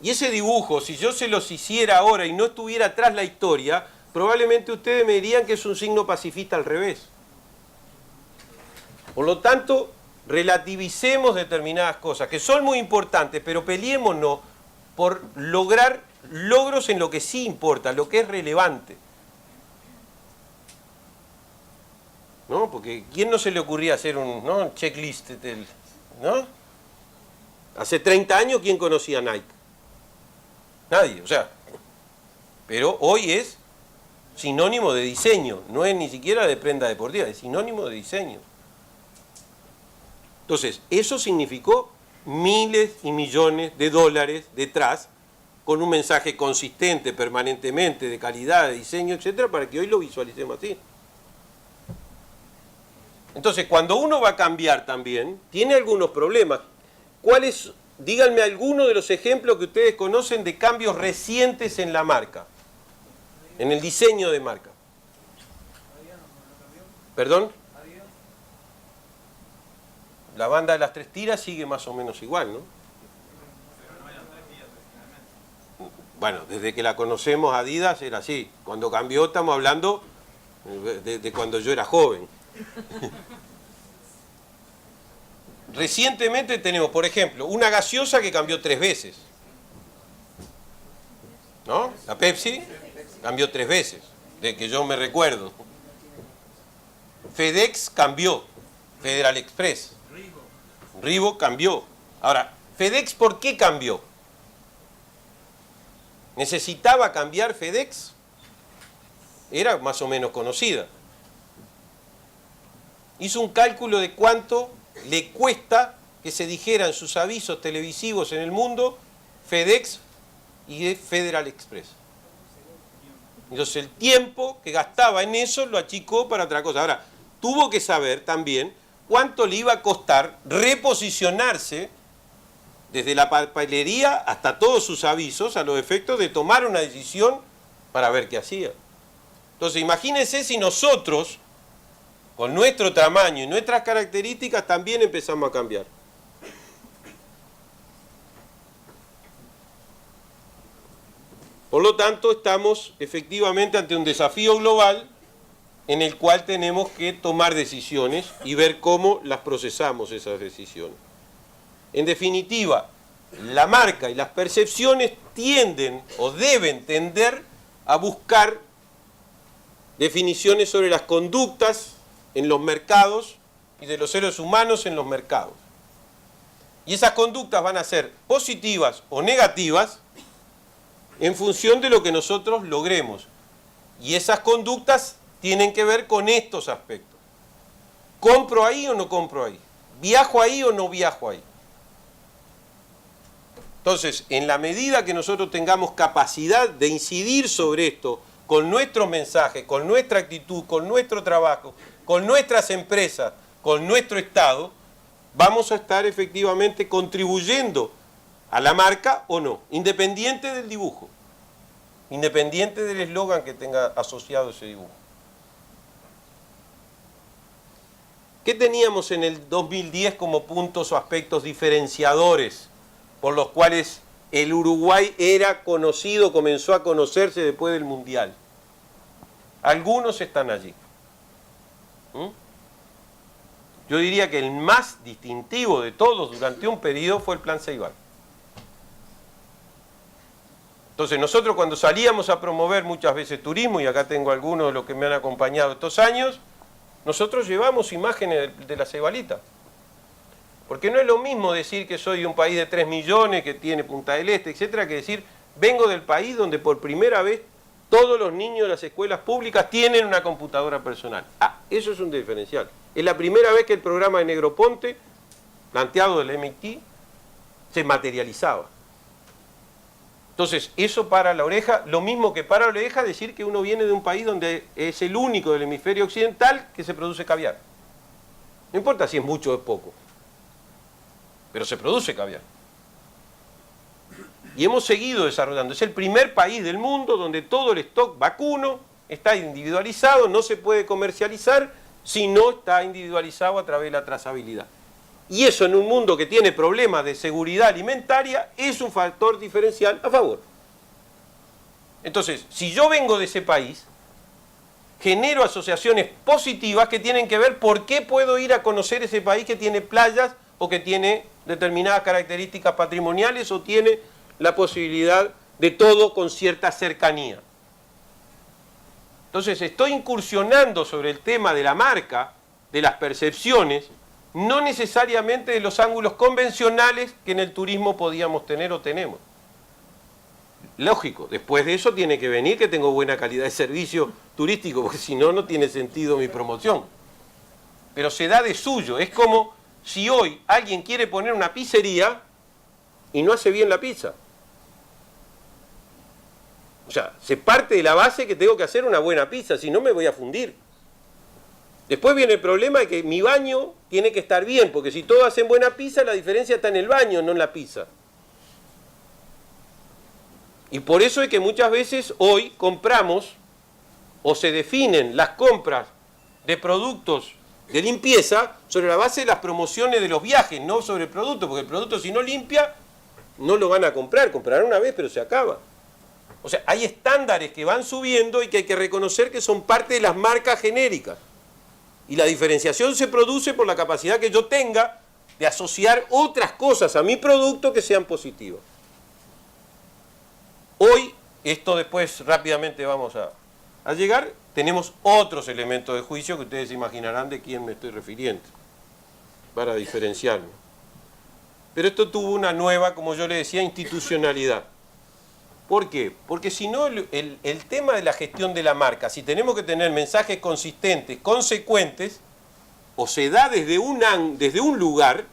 Y ese dibujo, si yo se los hiciera ahora y no estuviera atrás la historia, probablemente ustedes me dirían que es un signo pacifista al revés. Por lo tanto, relativicemos determinadas cosas que son muy importantes, pero peleémonos por lograr logros en lo que sí importa, lo que es relevante. ¿No? Porque ¿quién no se le ocurría hacer un checklist ¿no? Hace 30 años, ¿quién conocía Nike? Nadie, o sea. Pero hoy es sinónimo de diseño, no es ni siquiera de prenda deportiva, es sinónimo de diseño. Entonces, eso significó miles y millones de dólares detrás, con un mensaje consistente, permanentemente, de calidad, de diseño, etcétera, para que hoy lo visualicemos así. Entonces, cuando uno va a cambiar también, tiene algunos problemas. ¿Cuáles? Díganme algunos de los ejemplos que ustedes conocen de cambios recientes en la marca, en el diseño de marca. ¿Perdón? La banda de las 3 tiras sigue más o menos igual, ¿no? Bueno, desde que la conocemos Adidas era así. Cuando cambió estamos hablando de cuando yo era joven. Recientemente tenemos, por ejemplo, una gaseosa que cambió 3 veces. ¿No? La Pepsi cambió 3 veces, de que yo me recuerdo. FedEx cambió, Federal Express. Reebok cambió. Ahora, FedEx, ¿por qué cambió? ¿Necesitaba cambiar FedEx? Era más o menos conocida. Hizo un cálculo de cuánto le cuesta que se dijeran sus avisos televisivos en el mundo FedEx y Federal Express. Entonces el tiempo que gastaba en eso lo achicó para otra cosa. Ahora, tuvo que saber también cuánto le iba a costar reposicionarse desde la papelería hasta todos sus avisos a los efectos de tomar una decisión para ver qué hacía. Entonces imagínense si nosotros, con nuestro tamaño y nuestras características, también empezamos a cambiar. Por lo tanto, estamos efectivamente ante un desafío global en el cual tenemos que tomar decisiones y ver cómo las procesamos esas decisiones. En definitiva, la marca y las percepciones tienden o deben tender a buscar definiciones sobre las conductas en los mercados y de los seres humanos en los mercados. Y esas conductas van a ser positivas o negativas en función de lo que nosotros logremos. Y esas conductas tienen que ver con estos aspectos. ¿Compro ahí o no compro ahí? ¿Viajo ahí o no viajo ahí? Entonces, en la medida que nosotros tengamos capacidad de incidir sobre esto, con nuestros mensajes, con nuestra actitud, con nuestro trabajo, con nuestras empresas, con nuestro Estado, vamos a estar efectivamente contribuyendo a la marca o no, independiente del dibujo, independiente del eslogan que tenga asociado ese dibujo. ¿Qué teníamos en el 2010 como puntos o aspectos diferenciadores por los cuales el Uruguay era conocido, comenzó a conocerse después del Mundial? Algunos están allí. Yo diría que el más distintivo de todos durante un periodo fue el Plan Ceibal. Entonces nosotros cuando salíamos a promover muchas veces turismo, y acá tengo algunos de los que me han acompañado estos años, nosotros llevamos imágenes de la Ceibalita. Porque no es lo mismo decir que soy de un país de 3 millones, que tiene Punta del Este, etcétera, que decir, vengo del país donde por primera vez todos los niños de las escuelas públicas tienen una computadora personal. Eso es un diferencial. Es la primera vez que el programa de Negroponte, planteado del MIT, se materializaba. Entonces, eso para la oreja, lo mismo que para la oreja decir que uno viene de un país donde es el único del hemisferio occidental que se produce caviar. No importa si es mucho o es poco, pero se produce caviar. Y hemos seguido desarrollando. Es el primer país del mundo donde todo el stock vacuno está individualizado, no se puede comercializar si no está individualizado a través de la trazabilidad. Y eso en un mundo que tiene problemas de seguridad alimentaria es un factor diferencial a favor. Entonces, si yo vengo de ese país, genero asociaciones positivas que tienen que ver por qué puedo ir a conocer ese país que tiene playas o que tiene determinadas características patrimoniales o tiene la posibilidad de todo con cierta cercanía. Entonces estoy incursionando sobre el tema de la marca, de las percepciones, no necesariamente de los ángulos convencionales que en el turismo podíamos tener o tenemos. Lógico, después de eso tiene que venir que tengo buena calidad de servicio turístico, porque si no, no tiene sentido mi promoción. Pero se da de suyo, es como si hoy alguien quiere poner una pizzería y no hace bien la pizza. O sea, se parte de la base que tengo que hacer una buena pizza, si no me voy a fundir. Después viene el problema de que mi baño tiene que estar bien, porque si todos hacen buena pizza, la diferencia está en el baño, no en la pizza. Y por eso es que muchas veces hoy compramos o se definen las compras de productos de limpieza sobre la base de las promociones de los viajes, no sobre el producto, porque el producto si no limpia no lo van a comprar, comprarán una vez pero se acaba. O sea, hay estándares que van subiendo y que hay que reconocer que son parte de las marcas genéricas. Y la diferenciación se produce por la capacidad que yo tenga de asociar otras cosas a mi producto que sean positivas. Hoy, esto después rápidamente vamos a llegar, tenemos otros elementos de juicio que ustedes imaginarán de quién me estoy refiriendo, para diferenciarme. Pero esto tuvo una nueva, como yo le decía, institucionalidad. ¿Por qué? Porque si no, el tema de la gestión de la marca, si tenemos que tener mensajes consistentes, consecuentes, o se da desde un lugar,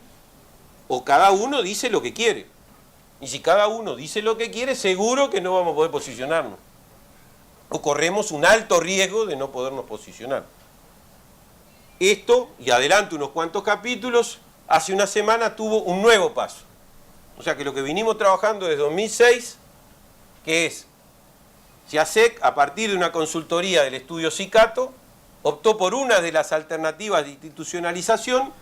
o cada uno dice lo que quiere. Y si cada uno dice lo que quiere, seguro que no vamos a poder posicionarnos. O corremos un alto riesgo de no podernos posicionar. Esto, y adelanto unos cuantos capítulos, hace una semana tuvo un nuevo paso. O sea que lo que vinimos trabajando desde 2006, que es CIASEC, a partir de una consultoría del estudio Cicato, optó por una de las alternativas de institucionalización,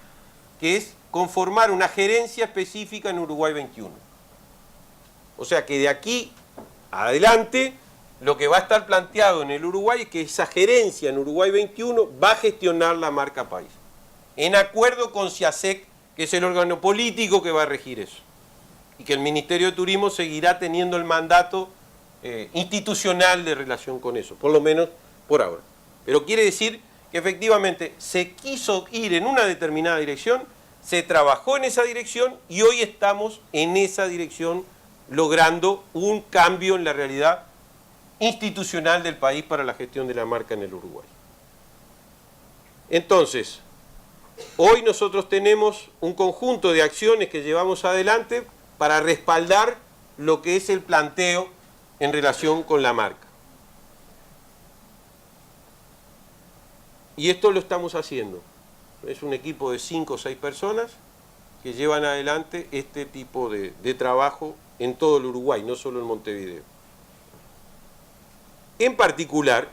que es conformar una gerencia específica en Uruguay 21. O sea que de aquí adelante lo que va a estar planteado en el Uruguay es que esa gerencia en Uruguay 21 va a gestionar la marca país, en acuerdo con CIASEC, que es el órgano político que va a regir eso, y que el Ministerio de Turismo seguirá teniendo el mandato institucional de relación con eso, por lo menos por ahora. Pero quiere decir que efectivamente se quiso ir en una determinada dirección, se trabajó en esa dirección y hoy estamos en esa dirección logrando un cambio en la realidad institucional del país para la gestión de la marca en el Uruguay. Entonces, hoy nosotros tenemos un conjunto de acciones que llevamos adelante para respaldar lo que es el planteo en relación con la marca. Y esto lo estamos haciendo. Es un equipo de 5 o 6 personas que llevan adelante este tipo de trabajo en todo el Uruguay, no solo en Montevideo. En particular,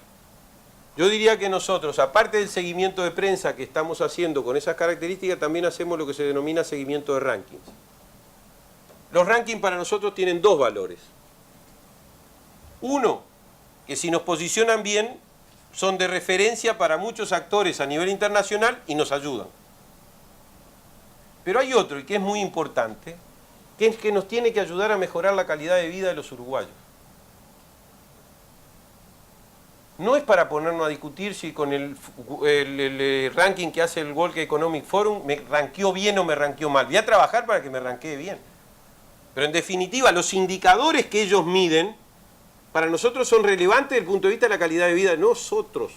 yo diría que nosotros, aparte del seguimiento de prensa que estamos haciendo con esas características, también hacemos lo que se denomina seguimiento de rankings. Los rankings para nosotros tienen dos valores. Uno, que si nos posicionan bien, son de referencia para muchos actores a nivel internacional y nos ayudan. Pero hay otro, y que es muy importante, que es que nos tiene que ayudar a mejorar la calidad de vida de los uruguayos. No es para ponernos a discutir si con el ranking que hace el World Economic Forum me ranqueó bien o me ranqueó mal. Voy a trabajar para que me ranquee bien. Pero en definitiva, los indicadores que ellos miden, para nosotros son relevantes desde el punto de vista de la calidad de vida de nosotros.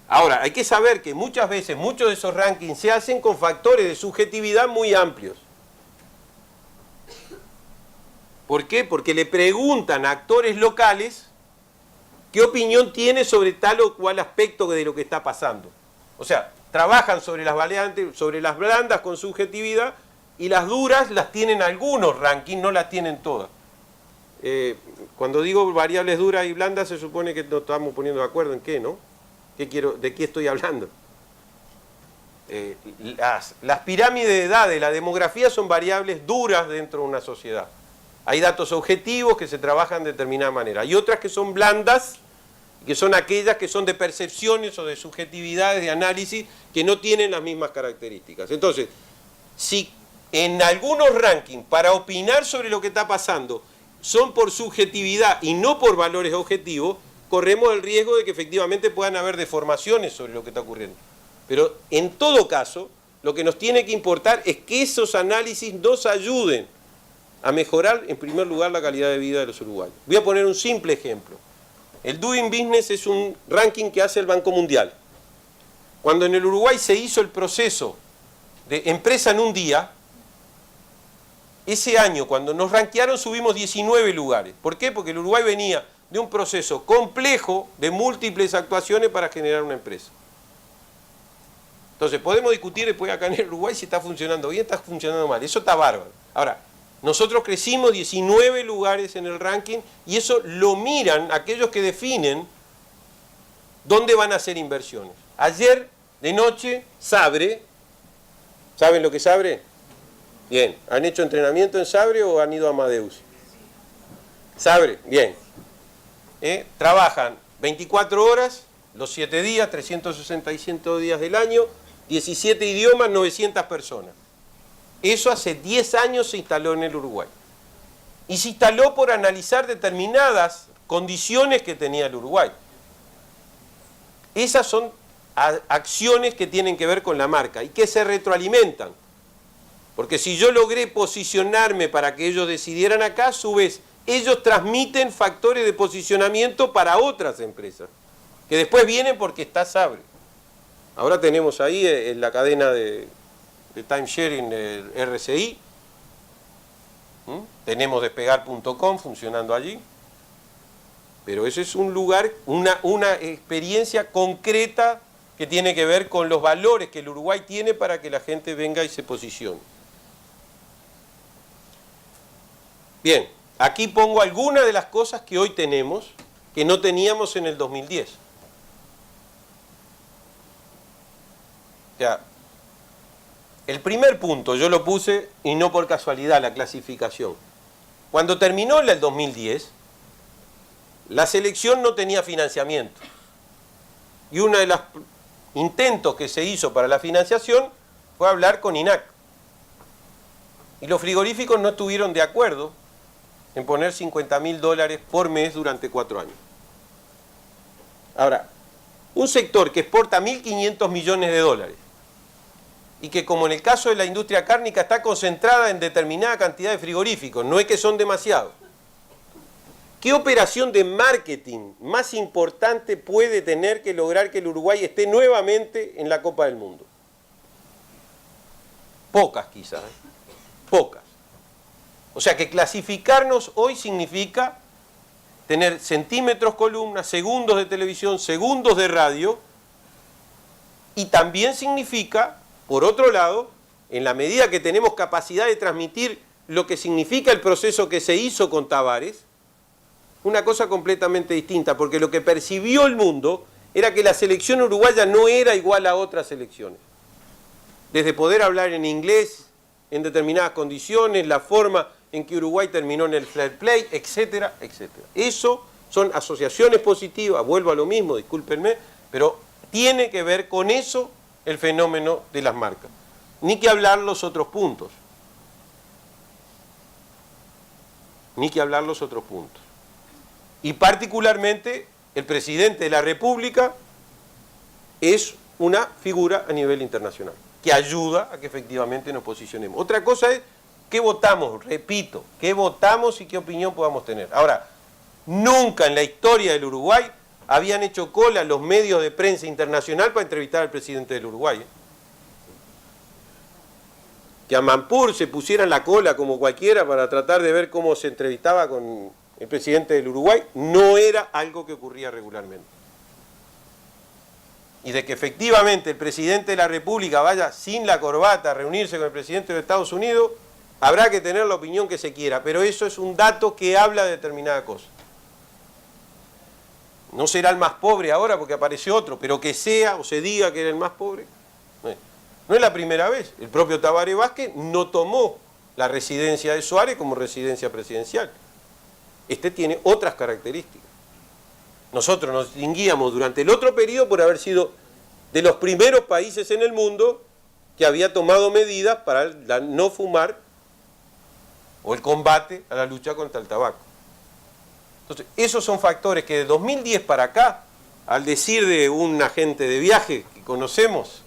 Ahora, hay que saber que muchas veces, muchos de esos rankings se hacen con factores de subjetividad muy amplios. ¿Por qué? Porque le preguntan a actores locales qué opinión tiene sobre tal o cual aspecto de lo que está pasando. O sea, trabajan sobre las variantes, sobre las blandas con subjetividad, y las duras las tienen algunos rankings, no las tienen todas. Cuando digo variables duras y blandas, se supone que nos estamos poniendo de acuerdo en qué, ¿no? ¿De qué estoy hablando? Las pirámides de edad de la demografía son variables duras dentro de una sociedad. Hay datos objetivos que se trabajan de determinada manera. Hay otras que son blandas que son aquellas que son de percepciones o de subjetividades, de análisis, que no tienen las mismas características. Entonces, si en algunos rankings, para opinar sobre lo que está pasando, son por subjetividad y no por valores objetivos, corremos el riesgo de que efectivamente puedan haber deformaciones sobre lo que está ocurriendo. Pero en todo caso, lo que nos tiene que importar es que esos análisis nos ayuden a mejorar, en primer lugar, la calidad de vida de los uruguayos. Voy a poner un simple ejemplo. El Doing Business es un ranking que hace el Banco Mundial. Cuando en el Uruguay se hizo el proceso de empresa en un día, ese año, cuando nos rankearon, subimos 19 lugares. ¿Por qué? Porque el Uruguay venía de un proceso complejo de múltiples actuaciones para generar una empresa. Entonces, podemos discutir después acá en el Uruguay si está funcionando bien, está funcionando mal. Eso está bárbaro. Ahora, nosotros crecimos 19 lugares en el ranking y eso lo miran aquellos que definen dónde van a hacer inversiones. Ayer de noche, Sabre, ¿saben lo que es Sabre? Bien, ¿han hecho entrenamiento en Sabre o han ido a Amadeus? Sabre, bien. Trabajan 24 horas, los 7 días, 365 días del año, 17 idiomas, 900 personas. Eso hace 10 años se instaló en el Uruguay. Y se instaló por analizar determinadas condiciones que tenía el Uruguay. Esas son acciones que tienen que ver con la marca y que se retroalimentan. Porque si yo logré posicionarme para que ellos decidieran acá, a su vez, ellos transmiten factores de posicionamiento para otras empresas, que después vienen porque está Sabre. Ahora tenemos ahí en la cadena de timesharing el RCI, tenemos despegar.com funcionando allí, pero ese es un lugar, una experiencia concreta que tiene que ver con los valores que el Uruguay tiene para que la gente venga y se posicione. Bien, aquí pongo algunas de las cosas que hoy tenemos que no teníamos en el 2010. O sea, el primer punto yo lo puse, y no por casualidad, la clasificación. Cuando terminó el 2010, la selección no tenía financiamiento. Y uno de los intentos que se hizo para la financiación fue hablar con INAC. Y los frigoríficos no estuvieron de acuerdo en poner $50.000 por mes durante 4 años. Ahora, un sector que exporta 1.500 millones de dólares y que, como en el caso de la industria cárnica, está concentrada en determinada cantidad de frigoríficos, no es que son demasiados. ¿Qué operación de marketing más importante puede tener que lograr que el Uruguay esté nuevamente en la Copa del Mundo? Pocas quizás, pocas. O sea que clasificarnos hoy significa tener centímetros, columnas, segundos de televisión, segundos de radio, y también significa, por otro lado, en la medida que tenemos capacidad de transmitir lo que significa el proceso que se hizo con Tavares, una cosa completamente distinta, porque lo que percibió el mundo era que la selección uruguaya no era igual a otras selecciones. Desde poder hablar en inglés en determinadas condiciones, la forma en que Uruguay terminó en el fair play, etcétera, etcétera. Eso son asociaciones positivas, vuelvo a lo mismo, discúlpenme, pero tiene que ver con eso el fenómeno de las marcas. Ni que hablar los otros puntos. Ni que hablar los otros puntos. Y particularmente el presidente de la República es una figura a nivel internacional, que ayuda a que efectivamente nos posicionemos. Otra cosa es qué votamos, repito, qué votamos y qué opinión podamos tener. Ahora, nunca en la historia del Uruguay habían hecho cola los medios de prensa internacional para entrevistar al presidente del Uruguay. Que a Mampur se pusieran la cola como cualquiera para tratar de ver cómo se entrevistaba con el presidente del Uruguay, no era algo que ocurría regularmente. Y de que efectivamente el presidente de la República vaya sin la corbata a reunirse con el presidente de Estados Unidos, habrá que tener la opinión que se quiera, pero eso es un dato que habla de determinada cosa. No será el más pobre ahora porque apareció otro, pero que sea o se diga que era el más pobre. No es la primera vez. El propio Tabaré Vázquez no tomó la residencia de Suárez como residencia presidencial. Este tiene otras características. Nosotros nos distinguíamos durante el otro periodo por haber sido de los primeros países en el mundo que había tomado medidas para no fumar o el combate a la lucha contra el tabaco. Entonces, esos son factores que de 2010 para acá, al decir de un agente de viaje que conocemos,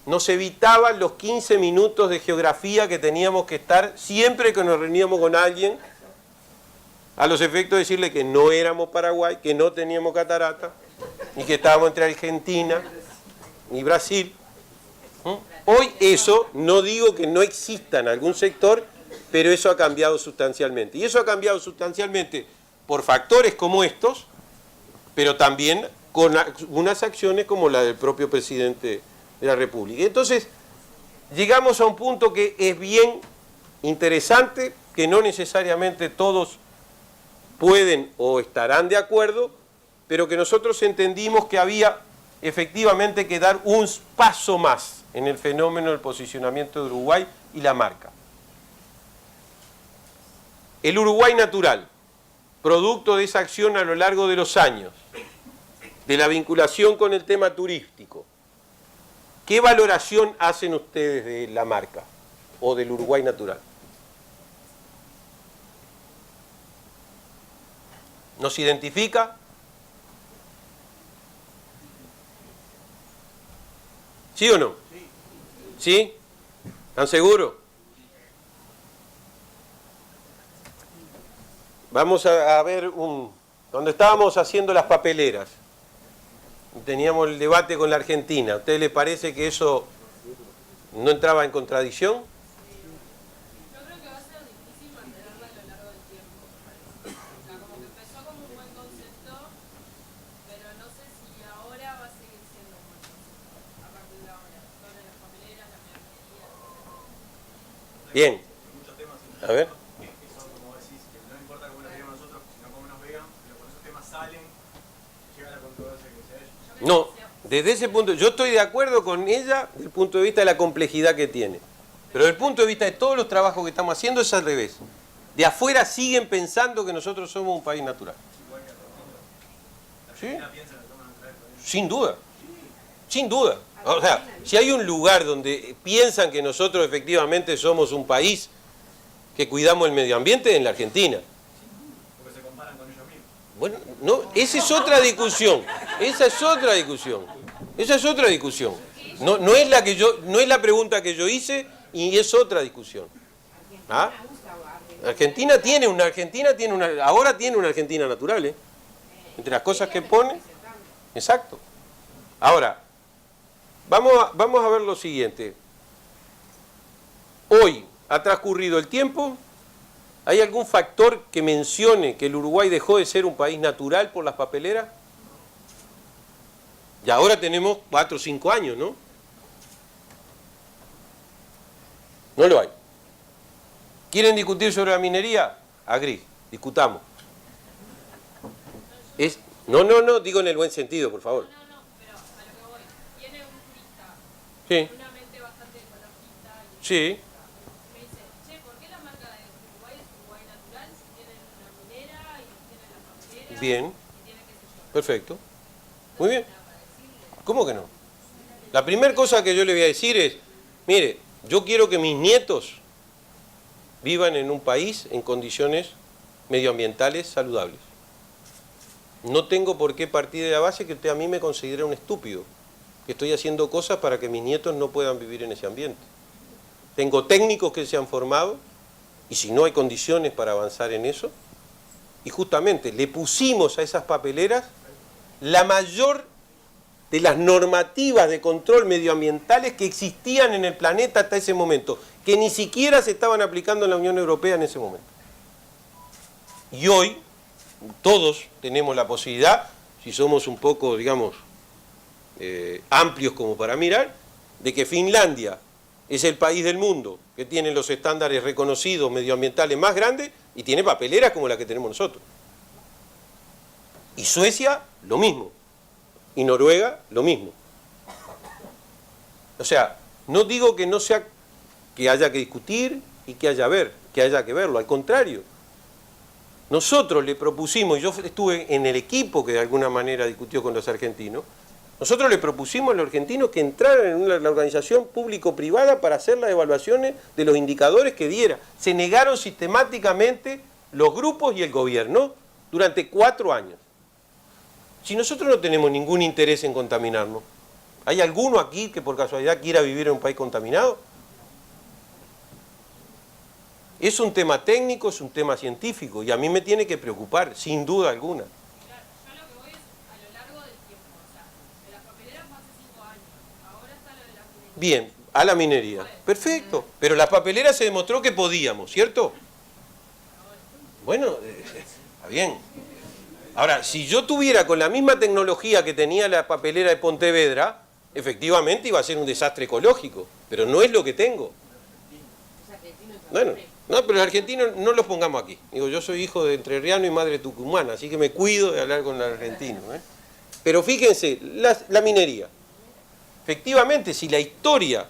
nos evitaban los 15 minutos de geografía que teníamos que estar siempre que nos reuníamos con alguien, a los efectos de decirle que no éramos Paraguay, que no teníamos catarata, y que estábamos entre Argentina y Brasil. Hoy eso, no digo que no exista en algún sector, pero eso ha cambiado sustancialmente. Y eso ha cambiado sustancialmente por factores como estos, pero también con unas acciones como la del propio presidente de la República. Entonces, llegamos a un punto que es bien interesante, que no necesariamente todos pueden o estarán de acuerdo, pero que nosotros entendimos que había efectivamente que dar un paso más en el fenómeno del posicionamiento de Uruguay y la marca. El Uruguay natural, producto de esa acción a lo largo de los años, de la vinculación con el tema turístico, ¿qué valoración hacen ustedes de la marca o del Uruguay natural? ¿Nos identifica? ¿Sí o no? ¿Sí? ¿Están seguros? Vamos a ver donde estábamos haciendo las papeleras. Teníamos el debate con la Argentina. ¿A usted le parece que eso no entraba en contradicción? Yo creo que va a ser difícil mantenerla a lo largo del tiempo, me parece. O sea, como que empezó como un buen concepto, pero no sé si ahora va a seguir siendo un buen concepto, a partir de ahora. Sobre las papeleras, la melancolía, etc. Bien. Muchos temas A ver. que son, como decís, que no importa cómo nos veamos nosotros, sino cómo nos vean, pero cuando esos temas salen, llega la controversia que sea ellos. No, desde ese punto, yo estoy de acuerdo con ella desde el punto de vista de la complejidad que tiene. Pero desde el punto de vista de todos los trabajos que estamos haciendo es al revés. De afuera siguen pensando que nosotros somos un país natural. ¿Sí? Sin duda. Sin duda. O sea, si hay un lugar donde piensan que nosotros efectivamente somos un país que cuidamos el medio ambiente, en la Argentina. Porque se comparan con ellos mismos. Bueno, no, esa es otra discusión. Esa es otra discusión. Esa es otra discusión. No es la pregunta que yo hice y es otra discusión. ¿Ah? Argentina tiene una, ahora tiene una Argentina natural, ¿eh? Entre las cosas que pone. Exacto. Ahora, vamos a ver lo siguiente. Hoy ha transcurrido el tiempo. ¿Hay algún factor que mencione que el Uruguay dejó de ser un país natural por las papeleras? Y ahora tenemos 4 o 5 años, ¿no? No lo hay. ¿Quieren discutir sobre la minería? Agri, discutamos. No, digo en el buen sentido, por favor. No, pero a lo que voy. Tiene un turista Sí, con una mente bastante ecologista y sí. me dice, che, ¿por qué la marca de Uruguay es Uruguay natural si tienen una minera y tienen las papeleras Bien, y tienen qué sé yo? perfecto. Muy bien. Nada para decirle. ¿Cómo que no? La primera cosa que yo le voy a decir es, mire, yo quiero que mis nietos vivan en un país en condiciones medioambientales saludables. No tengo por qué partir de la base que usted a mí me considere un estúpido, que estoy haciendo cosas para que mis nietos no puedan vivir en ese ambiente. Tengo técnicos que se han formado, y si no hay condiciones para avanzar en eso, y justamente le pusimos a esas papeleras la mayor de las normativas de control medioambientales que existían en el planeta hasta ese momento, que ni siquiera se estaban aplicando en la Unión Europea en ese momento. Y hoy todos tenemos la posibilidad, si somos un poco, digamos, amplios como para mirar, de que Finlandia es el país del mundo que tiene los estándares reconocidos medioambientales más grandes y tiene papeleras como la que tenemos nosotros. Y Suecia, lo mismo. Y Noruega, lo mismo. O sea, no digo que no sea que haya que discutir y que haya que verlo, al contrario. Nosotros le propusimos, y yo estuve en el equipo que de alguna manera discutió con los argentinos, nosotros le propusimos a los argentinos que entraran en la organización público-privada para hacer las evaluaciones de los indicadores que diera. Se negaron sistemáticamente los grupos y el gobierno durante 4 años. Si nosotros no tenemos ningún interés en contaminarnos, ¿hay alguno aquí que por casualidad quiera vivir en un país contaminado? Es un tema técnico, es un tema científico y a mí me tiene que preocupar, sin duda alguna. Claro, yo lo que voy es a lo largo del tiempo, o sea, de las papeleras fue hace 5 años, ahora está lo de la minería. Bien, a la minería. Perfecto, pero la papelera se demostró que podíamos, ¿cierto? Bueno, está bien. Ahora, si yo tuviera con la misma tecnología que tenía la papelera de Pontevedra, efectivamente iba a ser un desastre ecológico, pero no es lo que tengo. Bueno, no, pero los argentinos no los pongamos aquí. Digo, yo soy hijo de entrerriano y madre tucumana, así que me cuido de hablar con los argentinos, ¿eh? Pero fíjense, la minería. Efectivamente, si la historia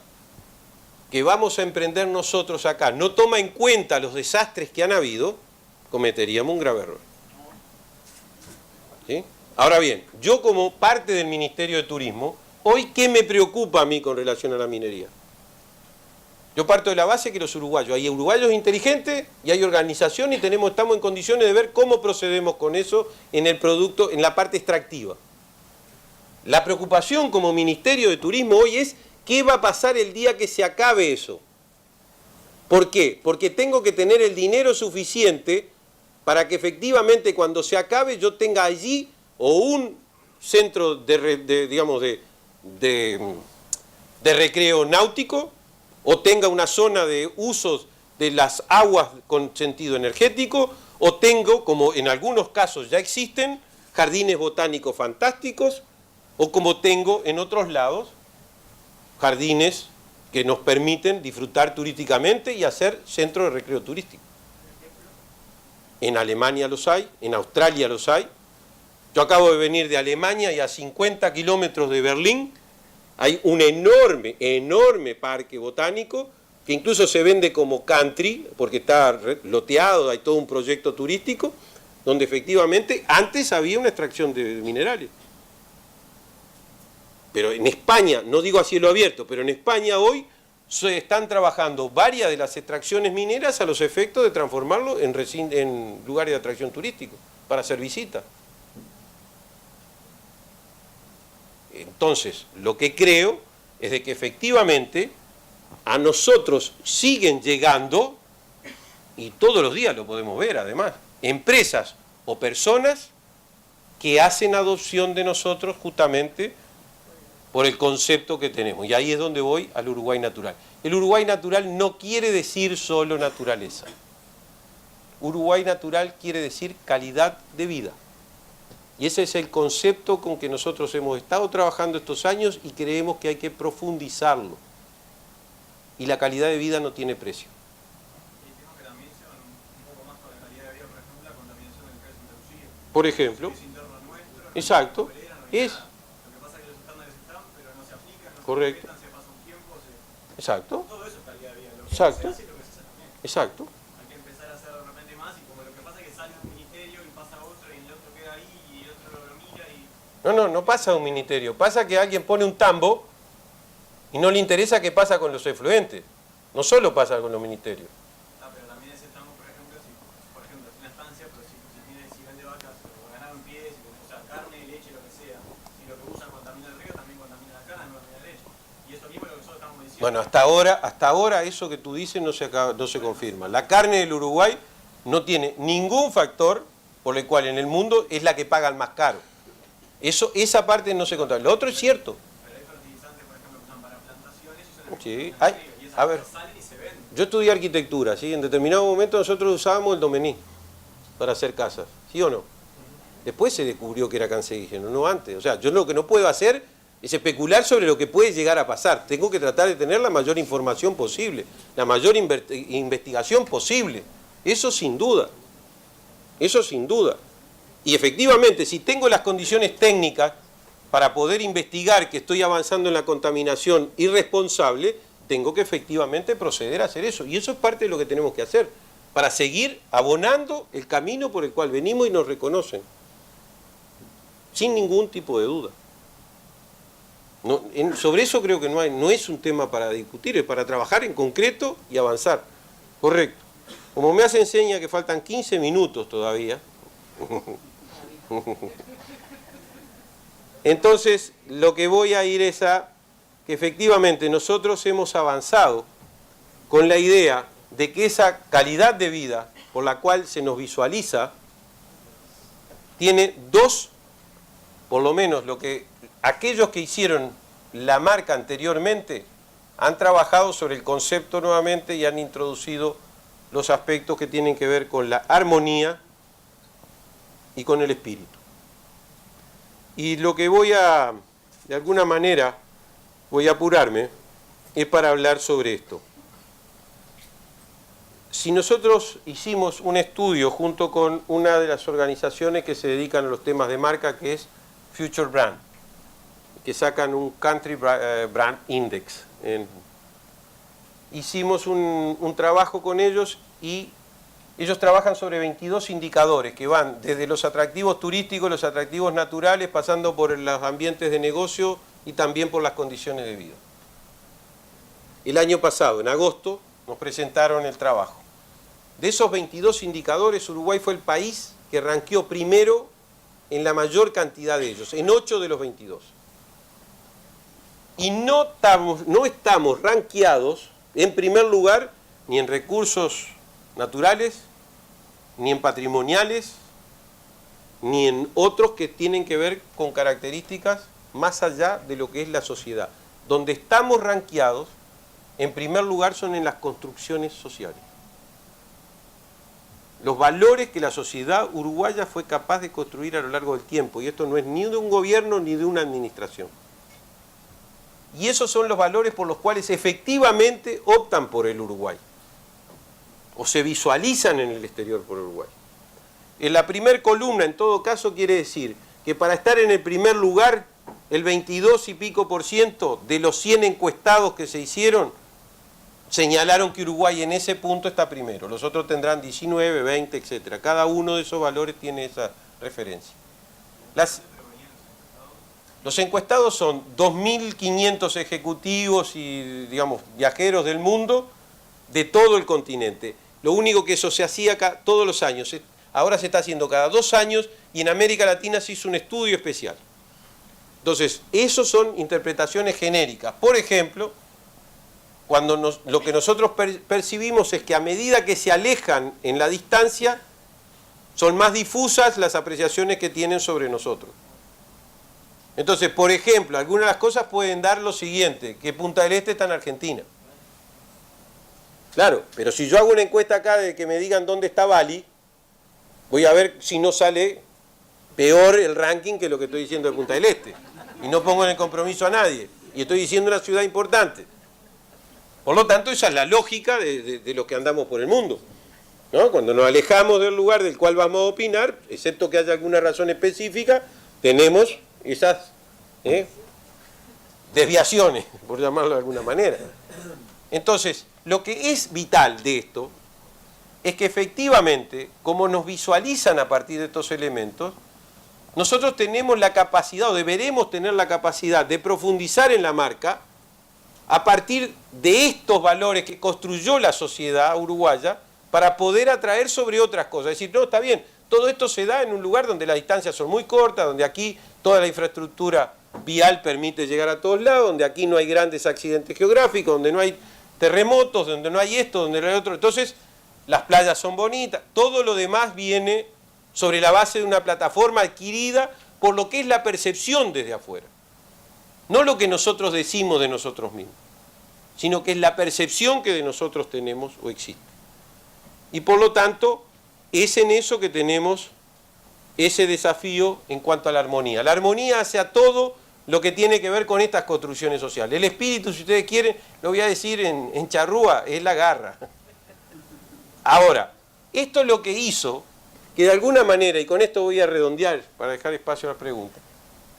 que vamos a emprender nosotros acá no toma en cuenta los desastres que han habido, cometeríamos un grave error. ¿Sí? Ahora bien, yo como parte del Ministerio de Turismo, hoy, ¿qué me preocupa a mí con relación a la minería? Yo parto de la base que los uruguayos, hay uruguayos inteligentes y hay organización y estamos en condiciones de ver cómo procedemos con eso en el producto, en la parte extractiva. La preocupación como Ministerio de Turismo hoy es ¿qué va a pasar el día que se acabe eso? ¿Por qué? Porque tengo que tener el dinero suficiente para que efectivamente cuando se acabe yo tenga allí o un centro de recreo náutico, o tenga una zona de usos de las aguas con sentido energético, o tengo, como en algunos casos ya existen, jardines botánicos fantásticos, o como tengo en otros lados, jardines que nos permiten disfrutar turísticamente y hacer centros de recreo turístico. En Alemania los hay, en Australia los hay. Yo acabo de venir de Alemania y a 50 kilómetros de Berlín hay un enorme, enorme parque botánico que incluso se vende como country porque está loteado, hay todo un proyecto turístico donde efectivamente antes había una extracción de minerales. Pero en España, no digo a cielo abierto, pero en España hoy se están trabajando varias de las extracciones mineras a los efectos de transformarlo en lugares de atracción turístico para hacer visitas. Entonces, lo que creo es de que efectivamente a nosotros siguen llegando, y todos los días lo podemos ver además, empresas o personas que hacen adopción de nosotros justamente por el concepto que tenemos. Y ahí es donde voy al Uruguay natural. El Uruguay natural no quiere decir solo naturaleza. Uruguay natural quiere decir calidad de vida. Y ese es el concepto con que nosotros hemos estado trabajando estos años y creemos que hay que profundizarlo. Y la calidad de vida no tiene precio. Y tengo que también se van un poco más con la calidad de vida, por ejemplo, la contaminación del gas introducido. Por ejemplo. Es interno nuestro. Exacto. No es. Lo que pasa es que los estándares están, pero no se aplican, no correcto. se respetan, se pasa un tiempo. Exacto. Todo eso es calidad de vida. Lo que Exacto. se hace y lo que se hace también. Exacto. Hay que empezar a hacer de repente más y como lo que pasa es que sale un ministerio y pasa otro y el otro queda ahí y el otro lo mira y... No pasa un ministerio. Pasa que alguien pone un tambo y no le interesa qué pasa con los efluentes. No solo pasa con los ministerios. Ah, pero también ese tambo, por ejemplo, si es una estancia, pero si vende vacas o ganado en pie, o sea, carne, leche, lo que sea, si lo que usan contamina el río, también contamina la carne, no contamina la leche. Y eso mismo es lo que nosotros estamos diciendo. Bueno, hasta ahora eso que tú dices no se confirma. La carne del Uruguay no tiene ningún factor por el cual en el mundo es la que pagan más caro. Esa parte no se controla. Lo otro es cierto. Pero hay fertilizantes, por ejemplo, que usan para plantaciones y usan Sí, el río, y esas a ver. cosas salen y se venden. Yo estudié arquitectura, ¿sí? En determinado momento nosotros usábamos el domení para hacer casas, ¿sí o no? Después se descubrió que era cancerígeno, no antes. O sea, yo lo que no puedo hacer es especular sobre lo que puede llegar a pasar. Tengo que tratar de tener la mayor información posible, la mayor investigación posible. Eso sin duda. Eso sin duda. Y efectivamente, si tengo las condiciones técnicas para poder investigar que estoy avanzando en la contaminación irresponsable, tengo que efectivamente proceder a hacer eso. Y eso es parte de lo que tenemos que hacer. para seguir abonando el camino por el cual venimos y nos reconocen, sin ningún tipo de duda. No, sobre eso creo que no es un tema para discutir, es para trabajar en concreto y avanzar. Correcto. Como me hace enseña que faltan 15 minutos todavía, entonces lo que voy a ir es a que efectivamente nosotros hemos avanzado con la idea de que esa calidad de vida por la cual se nos visualiza tiene dos, por lo menos lo que aquellos que hicieron la marca anteriormente han trabajado sobre el concepto nuevamente y han introducido los aspectos que tienen que ver con la armonía y con el espíritu. Y lo que voy a, de alguna manera, voy a apurarme, es para hablar sobre esto. Si nosotros hicimos un estudio junto con una de las organizaciones que se dedican a los temas de marca, que es Future Brand, que sacan un Country Brand Index. Hicimos un trabajo con ellos y ellos trabajan sobre 22 indicadores que van desde los atractivos turísticos, los atractivos naturales, pasando por los ambientes de negocio y también por las condiciones de vida. El año pasado, en agosto, nos presentaron el trabajo. De esos 22 indicadores, Uruguay fue el país que ranqueó primero en la mayor cantidad de ellos, en 8 de los 22. Y no estamos ranqueados en primer lugar ni en recursos naturales, ni en patrimoniales, ni en otros que tienen que ver con características más allá de lo que es la sociedad. Donde estamos ranqueados, en primer lugar, son en las construcciones sociales. Los valores que la sociedad uruguaya fue capaz de construir a lo largo del tiempo, y esto no es ni de un gobierno ni de una administración. Y esos son los valores por los cuales efectivamente optan por el Uruguay, o se visualizan en el exterior por Uruguay. En la primer columna, en todo caso, quiere decir que para estar en el primer lugar, el 22 y pico % de los 100 encuestados que se hicieron señalaron que Uruguay en ese punto está primero. Los otros tendrán 19, 20, etc. Cada uno de esos valores tiene esa referencia. Los encuestados son 2.500 ejecutivos y, digamos, viajeros del mundo, de todo el continente. Lo único que eso se hacía todos los años, ahora se está haciendo cada 2 años, y en América Latina se hizo un estudio especial. Entonces, esos son interpretaciones genéricas. Por ejemplo, cuando lo que nosotros percibimos es que a medida que se alejan en la distancia, son más difusas las apreciaciones que tienen sobre nosotros. Entonces, por ejemplo, algunas de las cosas pueden dar lo siguiente, que Punta del Este está en Argentina. Claro, pero si yo hago una encuesta acá de que me digan dónde está Bali, voy a ver si no sale peor el ranking que lo que estoy diciendo de Punta del Este. Y no pongo en el compromiso a nadie. Y estoy diciendo una ciudad importante. Por lo tanto, esa es la lógica de lo que andamos por el mundo, ¿no? Cuando nos alejamos del lugar del cual vamos a opinar, excepto que haya alguna razón específica, tenemos esas desviaciones, por llamarlo de alguna manera. Entonces, lo que es vital de esto es que efectivamente, como nos visualizan a partir de estos elementos, nosotros tenemos la capacidad, o deberemos tener la capacidad de profundizar en la marca a partir de estos valores que construyó la sociedad uruguaya para poder atraer sobre otras cosas. Es decir, no, está bien, todo esto se da en un lugar donde las distancias son muy cortas, donde aquí toda la infraestructura vial permite llegar a todos lados, donde aquí no hay grandes accidentes geográficos, donde no hay terremotos, donde no hay esto, donde no hay otro. Entonces, las playas son bonitas, todo lo demás viene sobre la base de una plataforma adquirida por lo que es la percepción desde afuera. No lo que nosotros decimos de nosotros mismos, sino que es la percepción que de nosotros tenemos o existe. Y por lo tanto, es en eso que tenemos ese desafío en cuanto a la armonía. La armonía hace a todo lo que tiene que ver con estas construcciones sociales. El espíritu, si ustedes quieren, lo voy a decir en charrúa, es la garra. Ahora, esto es lo que hizo que de alguna manera, y con esto voy a redondear para dejar espacio a las preguntas,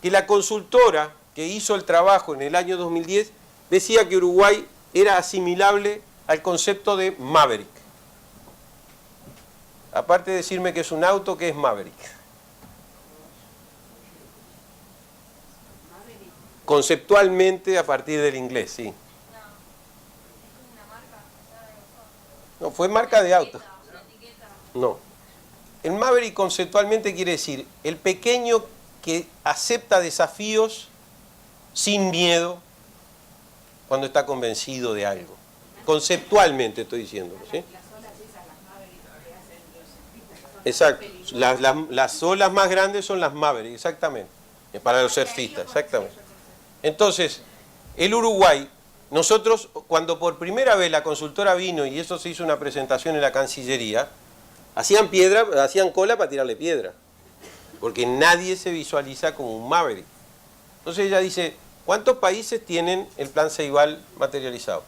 que la consultora que hizo el trabajo en el año 2010 decía que Uruguay era asimilable al concepto de Maverick. Aparte de decirme que es un auto, ¿qué es Maverick? Conceptualmente a partir del inglés, sí. No, fue marca de auto. No. El Maverick conceptualmente quiere decir el pequeño que acepta desafíos sin miedo cuando está convencido de algo. Conceptualmente estoy diciendo, ¿sí? Exacto. Las olas más grandes son las Maverick, exactamente. Para los surfistas, exactamente. Entonces, el Uruguay, nosotros cuando por primera vez la consultora vino y eso se hizo una presentación en la Cancillería, hacían cola para tirarle piedra, porque nadie se visualiza como un Maverick. Entonces ella dice, ¿cuántos países tienen el plan Ceibal materializado?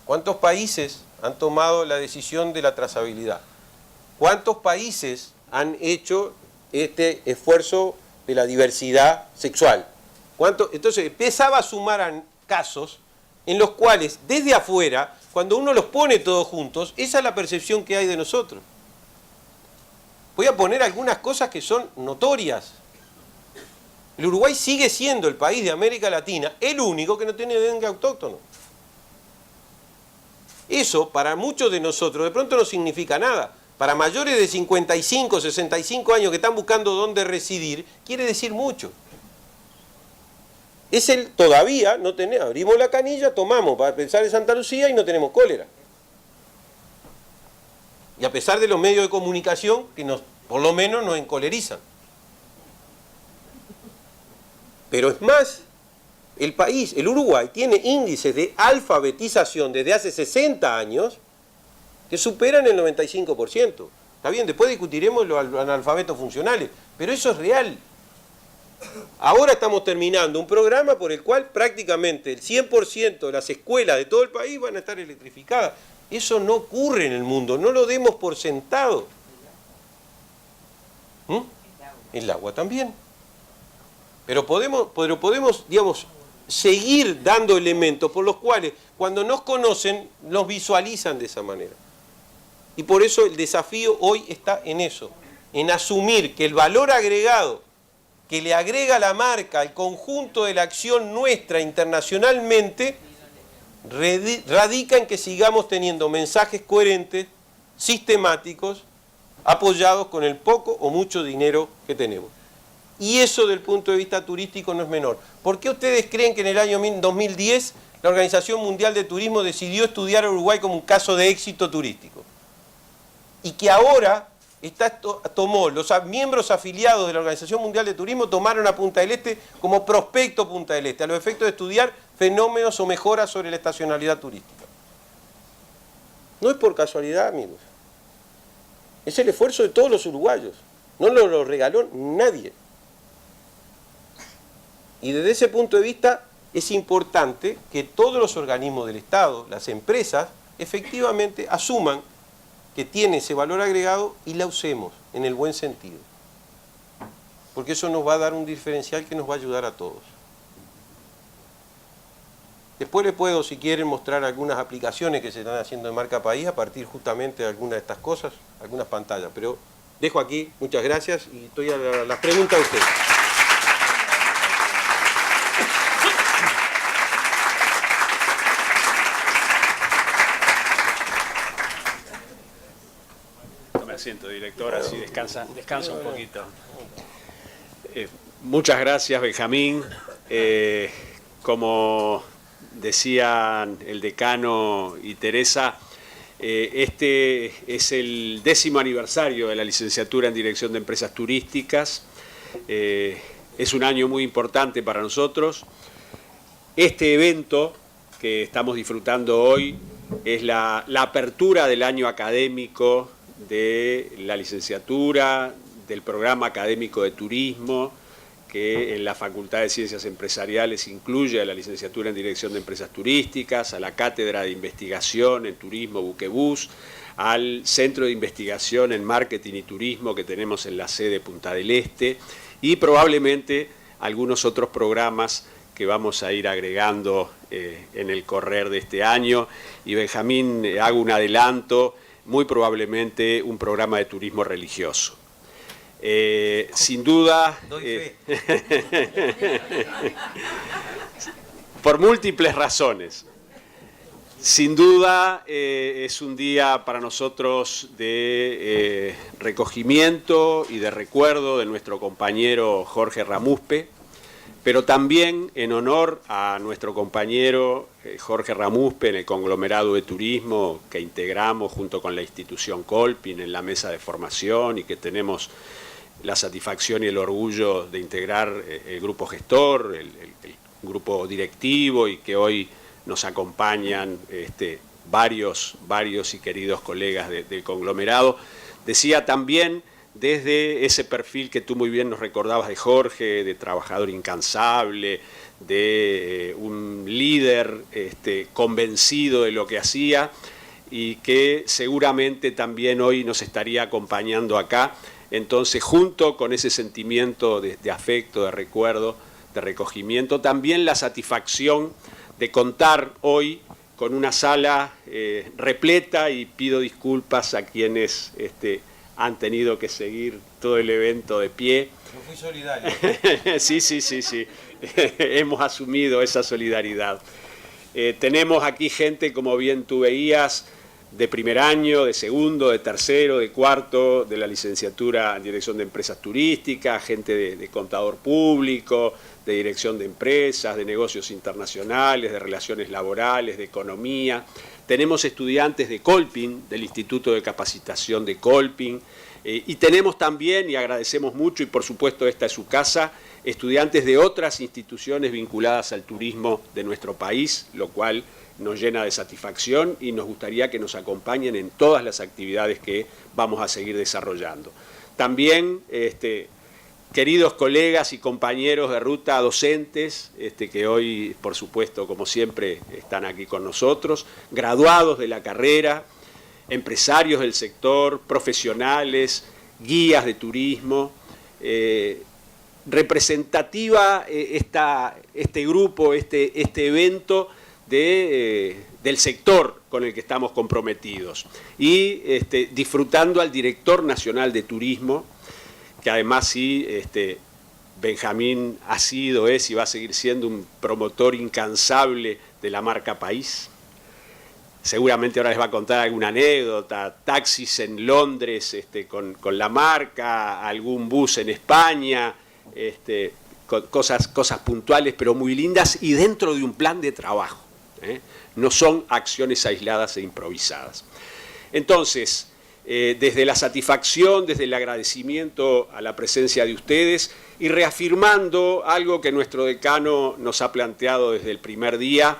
¿Cuántos países han tomado la decisión de la trazabilidad? ¿Cuántos países han hecho este esfuerzo de la diversidad sexual? Entonces empezaba a sumar casos en los cuales desde afuera, cuando uno los pone todos juntos, esa es la percepción que hay de nosotros. Voy a poner algunas cosas que son notorias. El Uruguay sigue siendo el país de América Latina el único que no tiene dengue autóctono. Eso para muchos de nosotros de pronto no significa nada. Para mayores de 55, 65 años que están buscando dónde residir, quiere decir mucho. Todavía no tenemos, abrimos la canilla, tomamos para pensar en Santa Lucía y no tenemos cólera. Y a pesar de los medios de comunicación que por lo menos nos encolerizan. Pero es más, el Uruguay tiene índices de alfabetización desde hace 60 años que superan el 95%. Está bien, después discutiremos los analfabetos funcionales, pero eso es real. Ahora estamos terminando un programa por el cual prácticamente el 100% de las escuelas de todo el país van a estar electrificadas. Eso no ocurre en el mundo, no lo demos por sentado. El agua también. Pero podemos, digamos, seguir dando elementos por los cuales cuando nos conocen nos visualizan de esa manera. Y por eso el desafío hoy está en eso, en asumir que el valor agregado que le agrega la marca al conjunto de la acción nuestra internacionalmente radica en que sigamos teniendo mensajes coherentes, sistemáticos, apoyados con el poco o mucho dinero que tenemos. Y eso del punto de vista turístico no es menor. ¿Por qué ustedes creen que en el año 2010 la Organización Mundial de Turismo decidió estudiar a Uruguay como un caso de éxito turístico? Y que ahora tomó los miembros afiliados de la Organización Mundial de Turismo, tomaron a Punta del Este como prospecto Punta del Este, a los efectos de estudiar fenómenos o mejoras sobre la estacionalidad turística. No es por casualidad, amigos. Es el esfuerzo de todos los uruguayos. No lo regaló nadie. Y desde ese punto de vista es importante que todos los organismos del Estado, las empresas, efectivamente asuman que tiene ese valor agregado y la usemos en el buen sentido. Porque eso nos va a dar un diferencial que nos va a ayudar a todos. Después les puedo, si quieren, mostrar algunas aplicaciones que se están haciendo en Marca País a partir justamente de algunas de estas cosas, algunas pantallas. Pero dejo aquí, muchas gracias y estoy a las preguntas de ustedes. Asiento, director, así descansa un poquito. Muchas gracias, Benjamín. Como decían el decano y Teresa, este es el 10º aniversario de la licenciatura en Dirección de Empresas Turísticas. Es un año muy importante para nosotros. Este evento que estamos disfrutando hoy es la apertura del año académico de la licenciatura, del programa académico de turismo, que en la Facultad de Ciencias Empresariales incluye a la licenciatura en Dirección de Empresas Turísticas, a la Cátedra de Investigación en Turismo Buquebús, al Centro de Investigación en Marketing y Turismo que tenemos en la sede Punta del Este y probablemente algunos otros programas que vamos a ir agregando en el correr de este año. Y Benjamín, hago un adelanto muy probablemente un programa de turismo religioso. Sin duda, por múltiples razones. Sin duda es un día para nosotros de recogimiento y de recuerdo de nuestro compañero Jorge Ramuspe, pero también en honor a nuestro compañero Jorge Ramuspe en el conglomerado de turismo que integramos junto con la institución Colpin en la mesa de formación y que tenemos la satisfacción y el orgullo de integrar el grupo gestor, el grupo directivo y que hoy nos acompañan varios y queridos colegas del conglomerado. Decía también desde ese perfil que tú muy bien nos recordabas de Jorge, de trabajador incansable, de un líder convencido de lo que hacía y que seguramente también hoy nos estaría acompañando acá. Entonces, junto con ese sentimiento de afecto, de recuerdo, de recogimiento, también la satisfacción de contar hoy con una sala repleta, y pido disculpas a quienes han tenido que seguir todo el evento de pie. Yo fui solidario. Sí. Hemos asumido esa solidaridad. Tenemos aquí gente, como bien tú veías, de primer año, de segundo, de tercero, de cuarto, de la licenciatura en Dirección de Empresas Turísticas, gente de contador público, de dirección de empresas, de negocios internacionales, de relaciones laborales, de economía. Tenemos estudiantes de Colpin, del Instituto de Capacitación de Colpin, y tenemos también, y agradecemos mucho, y por supuesto esta es su casa, estudiantes de otras instituciones vinculadas al turismo de nuestro país, lo cual nos llena de satisfacción y nos gustaría que nos acompañen en todas las actividades que vamos a seguir desarrollando. También, queridos colegas y compañeros de ruta docentes, que hoy, por supuesto, como siempre, están aquí con nosotros, graduados de la carrera, empresarios del sector, profesionales, guías de turismo, representativa este grupo, este evento del sector con el que estamos comprometidos y disfrutando al director nacional de turismo, que además sí, Benjamín ha sido, es y va a seguir siendo un promotor incansable de la marca País. Seguramente ahora les va a contar alguna anécdota, taxis en Londres con la marca, algún bus en España, cosas puntuales pero muy lindas y dentro de un plan de trabajo. No son acciones aisladas e improvisadas. Entonces, desde la satisfacción, desde el agradecimiento a la presencia de ustedes y reafirmando algo que nuestro decano nos ha planteado desde el primer día,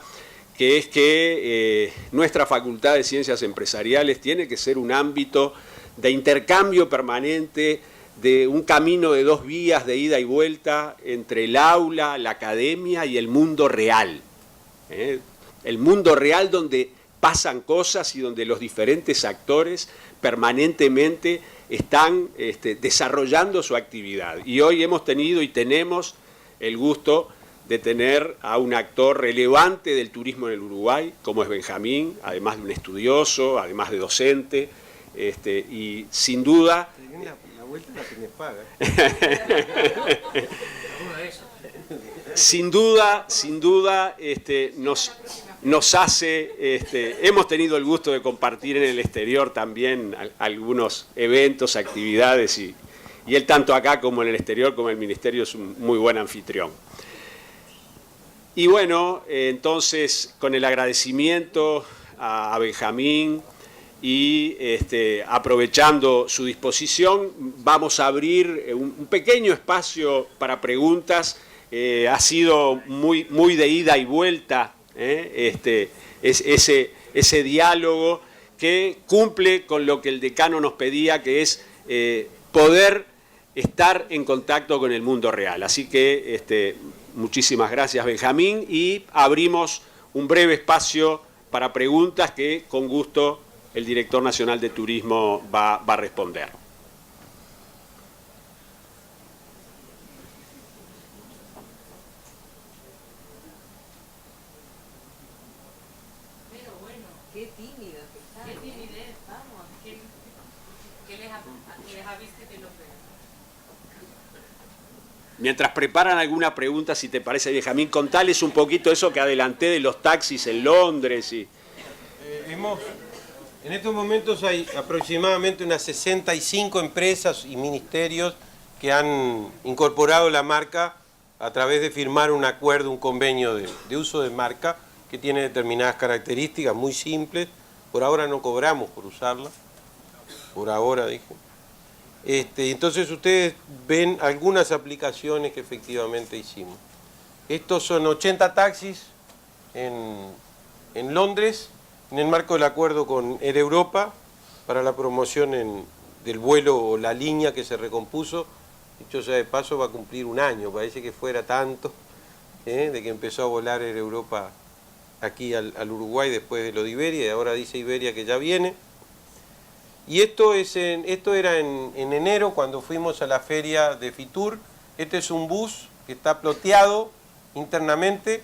que es que nuestra Facultad de Ciencias Empresariales tiene que ser un ámbito de intercambio permanente, de un camino de dos vías de ida y vuelta entre el aula, la academia y el mundo real. El mundo real donde pasan cosas y donde los diferentes actores permanentemente están desarrollando su actividad. Y hoy hemos tenido y tenemos el gusto de tener a un actor relevante del turismo en el Uruguay, como es Benjamín, además de un estudioso, además de docente, y sin duda... La vuelta la tenés paga. Sin duda, nos hace, hemos tenido el gusto de compartir en el exterior también algunos eventos, actividades, y él tanto acá como en el exterior, como en el Ministerio, es un muy buen anfitrión. Y bueno, entonces, con el agradecimiento a Benjamín y aprovechando su disposición, vamos a abrir un pequeño espacio para preguntas. Ha sido muy de ida y vuelta ese diálogo que cumple con lo que el decano nos pedía, que es poder estar en contacto con el mundo real. Así que muchísimas gracias, Benjamín, y abrimos un breve espacio para preguntas que con gusto el director nacional de turismo va a responder. Qué tímido que está. Qué timidez, vamos. Mientras preparan alguna pregunta, si te parece, Benjamín, contales un poquito eso que adelanté de los taxis en Londres. En estos momentos hay aproximadamente unas 65 empresas y ministerios que han incorporado la marca a través de firmar un acuerdo, un convenio de uso de marca que tiene determinadas características muy simples. Por ahora no cobramos por usarla, por ahora dije. Entonces ustedes ven algunas aplicaciones que efectivamente hicimos. Estos son 80 taxis en Londres, en el marco del acuerdo con Air Europa para la promoción del vuelo o la línea que se recompuso. Dicho sea de paso, va a cumplir un año, parece que fuera tanto, de que empezó a volar Air Europa aquí al Uruguay después de lo de Iberia, y ahora dice Iberia que ya viene. Y esto era en enero cuando fuimos a la feria de Fitur. Este es un bus que está ploteado internamente,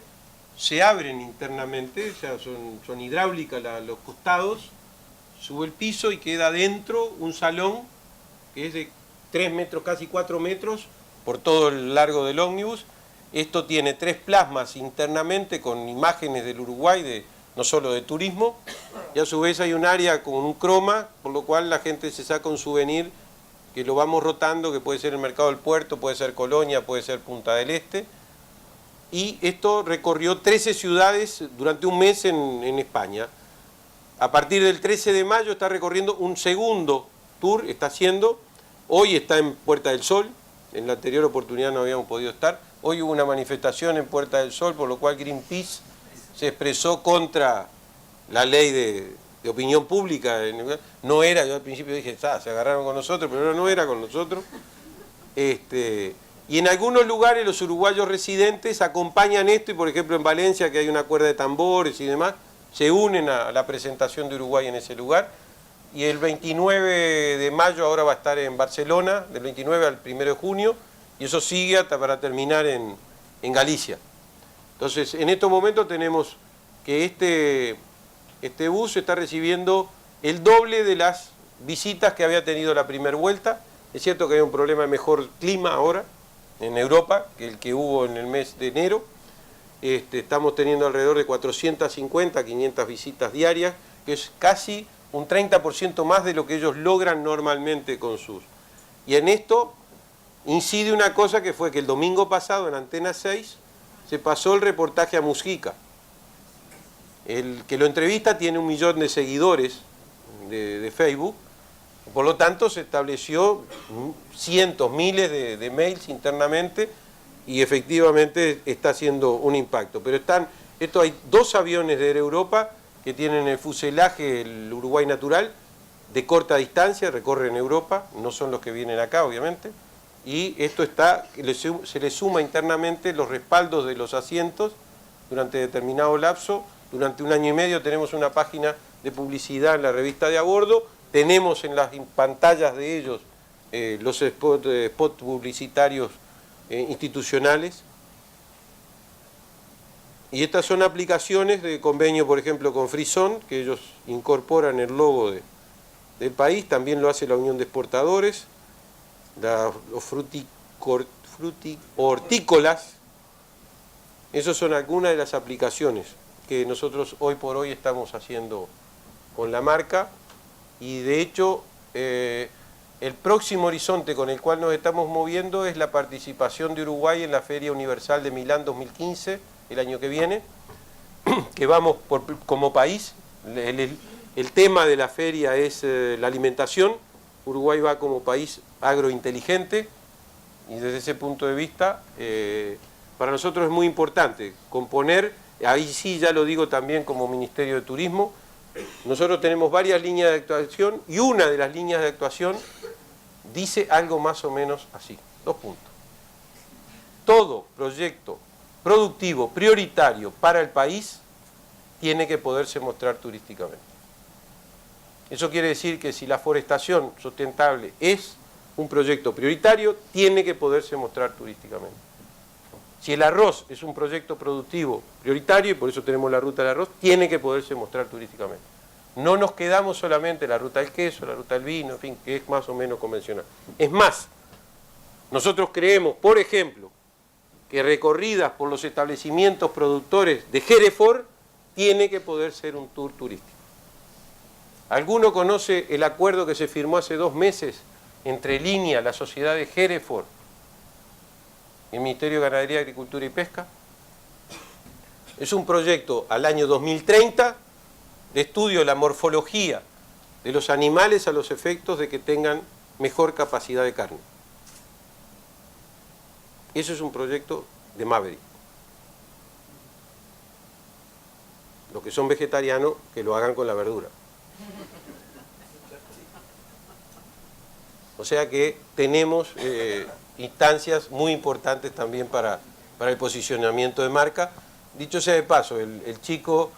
se abren internamente, o sea, son hidráulicas los costados, sube el piso y queda dentro un salón que es de 3 metros, casi 4 metros, por todo el largo del ómnibus. Esto tiene 3 plasmas internamente con imágenes del Uruguay, no solo de turismo, y a su vez hay un área con un croma, por lo cual la gente se saca un souvenir que lo vamos rotando, que puede ser el Mercado del Puerto, puede ser Colonia, puede ser Punta del Este. Y esto recorrió 13 ciudades durante un mes en España. A partir del 13 de mayo está recorriendo un segundo tour, está haciendo. Hoy está en Puerta del Sol, en la anterior oportunidad no habíamos podido estar. Hoy hubo una manifestación en Puerta del Sol, por lo cual Greenpeace se expresó contra la ley de opinión pública. No era, yo al principio dije, se agarraron con nosotros, pero no era con nosotros. Y en algunos lugares los uruguayos residentes acompañan esto, y por ejemplo en Valencia, que hay una cuerda de tambores y demás, se unen a la presentación de Uruguay en ese lugar. Y el 29 de mayo ahora va a estar en Barcelona, del 29 al 1 de junio, y eso sigue hasta para terminar en Galicia. Entonces, en estos momentos tenemos que este bus está recibiendo el doble de las visitas que había tenido la primera vuelta. Es cierto que hay un problema de mejor clima ahora en Europa que el que hubo en el mes de enero. Estamos teniendo alrededor de 450, 500 visitas diarias, que es casi un 30% más de lo que ellos logran normalmente con sus. Y en esto incide una cosa que fue que el domingo pasado en Antena 6 se pasó el reportaje a Mujica. El que lo entrevista tiene 1 millón de seguidores de Facebook, por lo tanto se estableció cientos, miles de mails internamente y efectivamente está haciendo un impacto. Pero hay 2 aviones de Air Europa que tienen el fuselaje, el Uruguay Natural, de corta distancia, recorren Europa, no son los que vienen acá obviamente, y esto se le suma internamente los respaldos de los asientos durante determinado lapso. Durante 1 año y medio tenemos una página de publicidad en la revista de a bordo, tenemos en las pantallas de ellos los spots publicitarios institucionales. Y estas son aplicaciones de convenio, por ejemplo, con Frisón, que ellos incorporan el logo del país, también lo hace la Unión de Exportadores, los hortícolas. Esas son algunas de las aplicaciones que nosotros hoy por hoy estamos haciendo con la marca, y de hecho el próximo horizonte con el cual nos estamos moviendo es la participación de Uruguay en la Feria Universal de Milán 2015, el año que viene, que vamos como país. El tema de la feria es la alimentación. Uruguay va como país agrointeligente, y desde ese punto de vista para nosotros es muy importante componer, ahí sí ya lo digo también como Ministerio de Turismo, nosotros tenemos varias líneas de actuación, y una de las líneas de actuación dice algo más o menos así, 2 puntos. Todo proyecto productivo, prioritario para el país, tiene que poderse mostrar turísticamente. Eso quiere decir que si la forestación sustentable es un proyecto prioritario, tiene que poderse mostrar turísticamente. Si el arroz es un proyecto productivo prioritario, y por eso tenemos la ruta del arroz, tiene que poderse mostrar turísticamente. No nos quedamos solamente en la ruta del queso, la ruta del vino, en fin, que es más o menos convencional. Es más, nosotros creemos, por ejemplo, que recorridas por los establecimientos productores de Hereford tiene que poder ser un tour turístico. ¿Alguno conoce el acuerdo que se firmó hace 2 meses entre Línea, la sociedad de Hereford, y el Ministerio de Ganadería, Agricultura y Pesca? Es un proyecto al año 2030 de estudio de la morfología de los animales a los efectos de que tengan mejor capacidad de carne. Eso es un proyecto de Maverick. Los que son vegetarianos, que lo hagan con la verdura. O sea que tenemos instancias muy importantes también para el posicionamiento de marca. Dicho sea de paso, el chico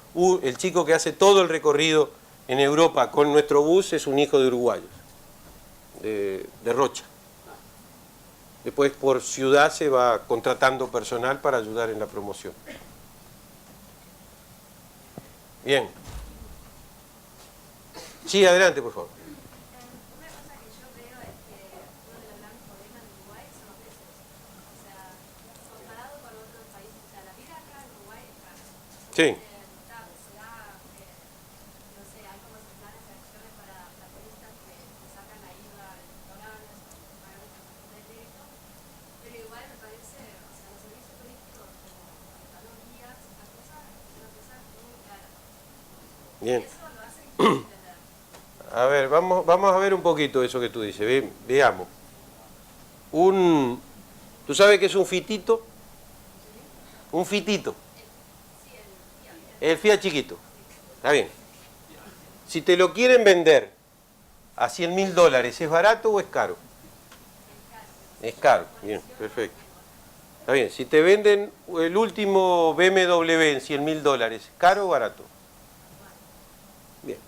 que hace todo el recorrido en Europa con nuestro bus es un hijo de uruguayos, de Rocha. Después por ciudad se va contratando personal para ayudar en la promoción. Bien. Sí, adelante, por favor. Una cosa que yo veo es que uno de los grandes problemas de Uruguay son los precios. O sea, comparado con otros países, o sea, la vida acá en Uruguay es cara. Sí. Claro, se da, no sé, hay como esos planes de acciones para turistas que sacan la IVA de restaurantes o pagan el transporte directo, pero igual me parece, o sea, los servicios turísticos como para los guías, la cosa es una cosa muy cara. Bien. Y eso lo hace difícil entender. A ver, vamos a ver un poquito eso que tú dices. Veamos. ¿Tú sabes qué es un fitito? Un fitito. El Fiat chiquito. Está bien. Si te lo quieren vender a $100.000, ¿es barato o es caro? Es caro. Bien, perfecto. Está bien. Si te venden el último BMW en $100.000, ¿caro o barato? Bien.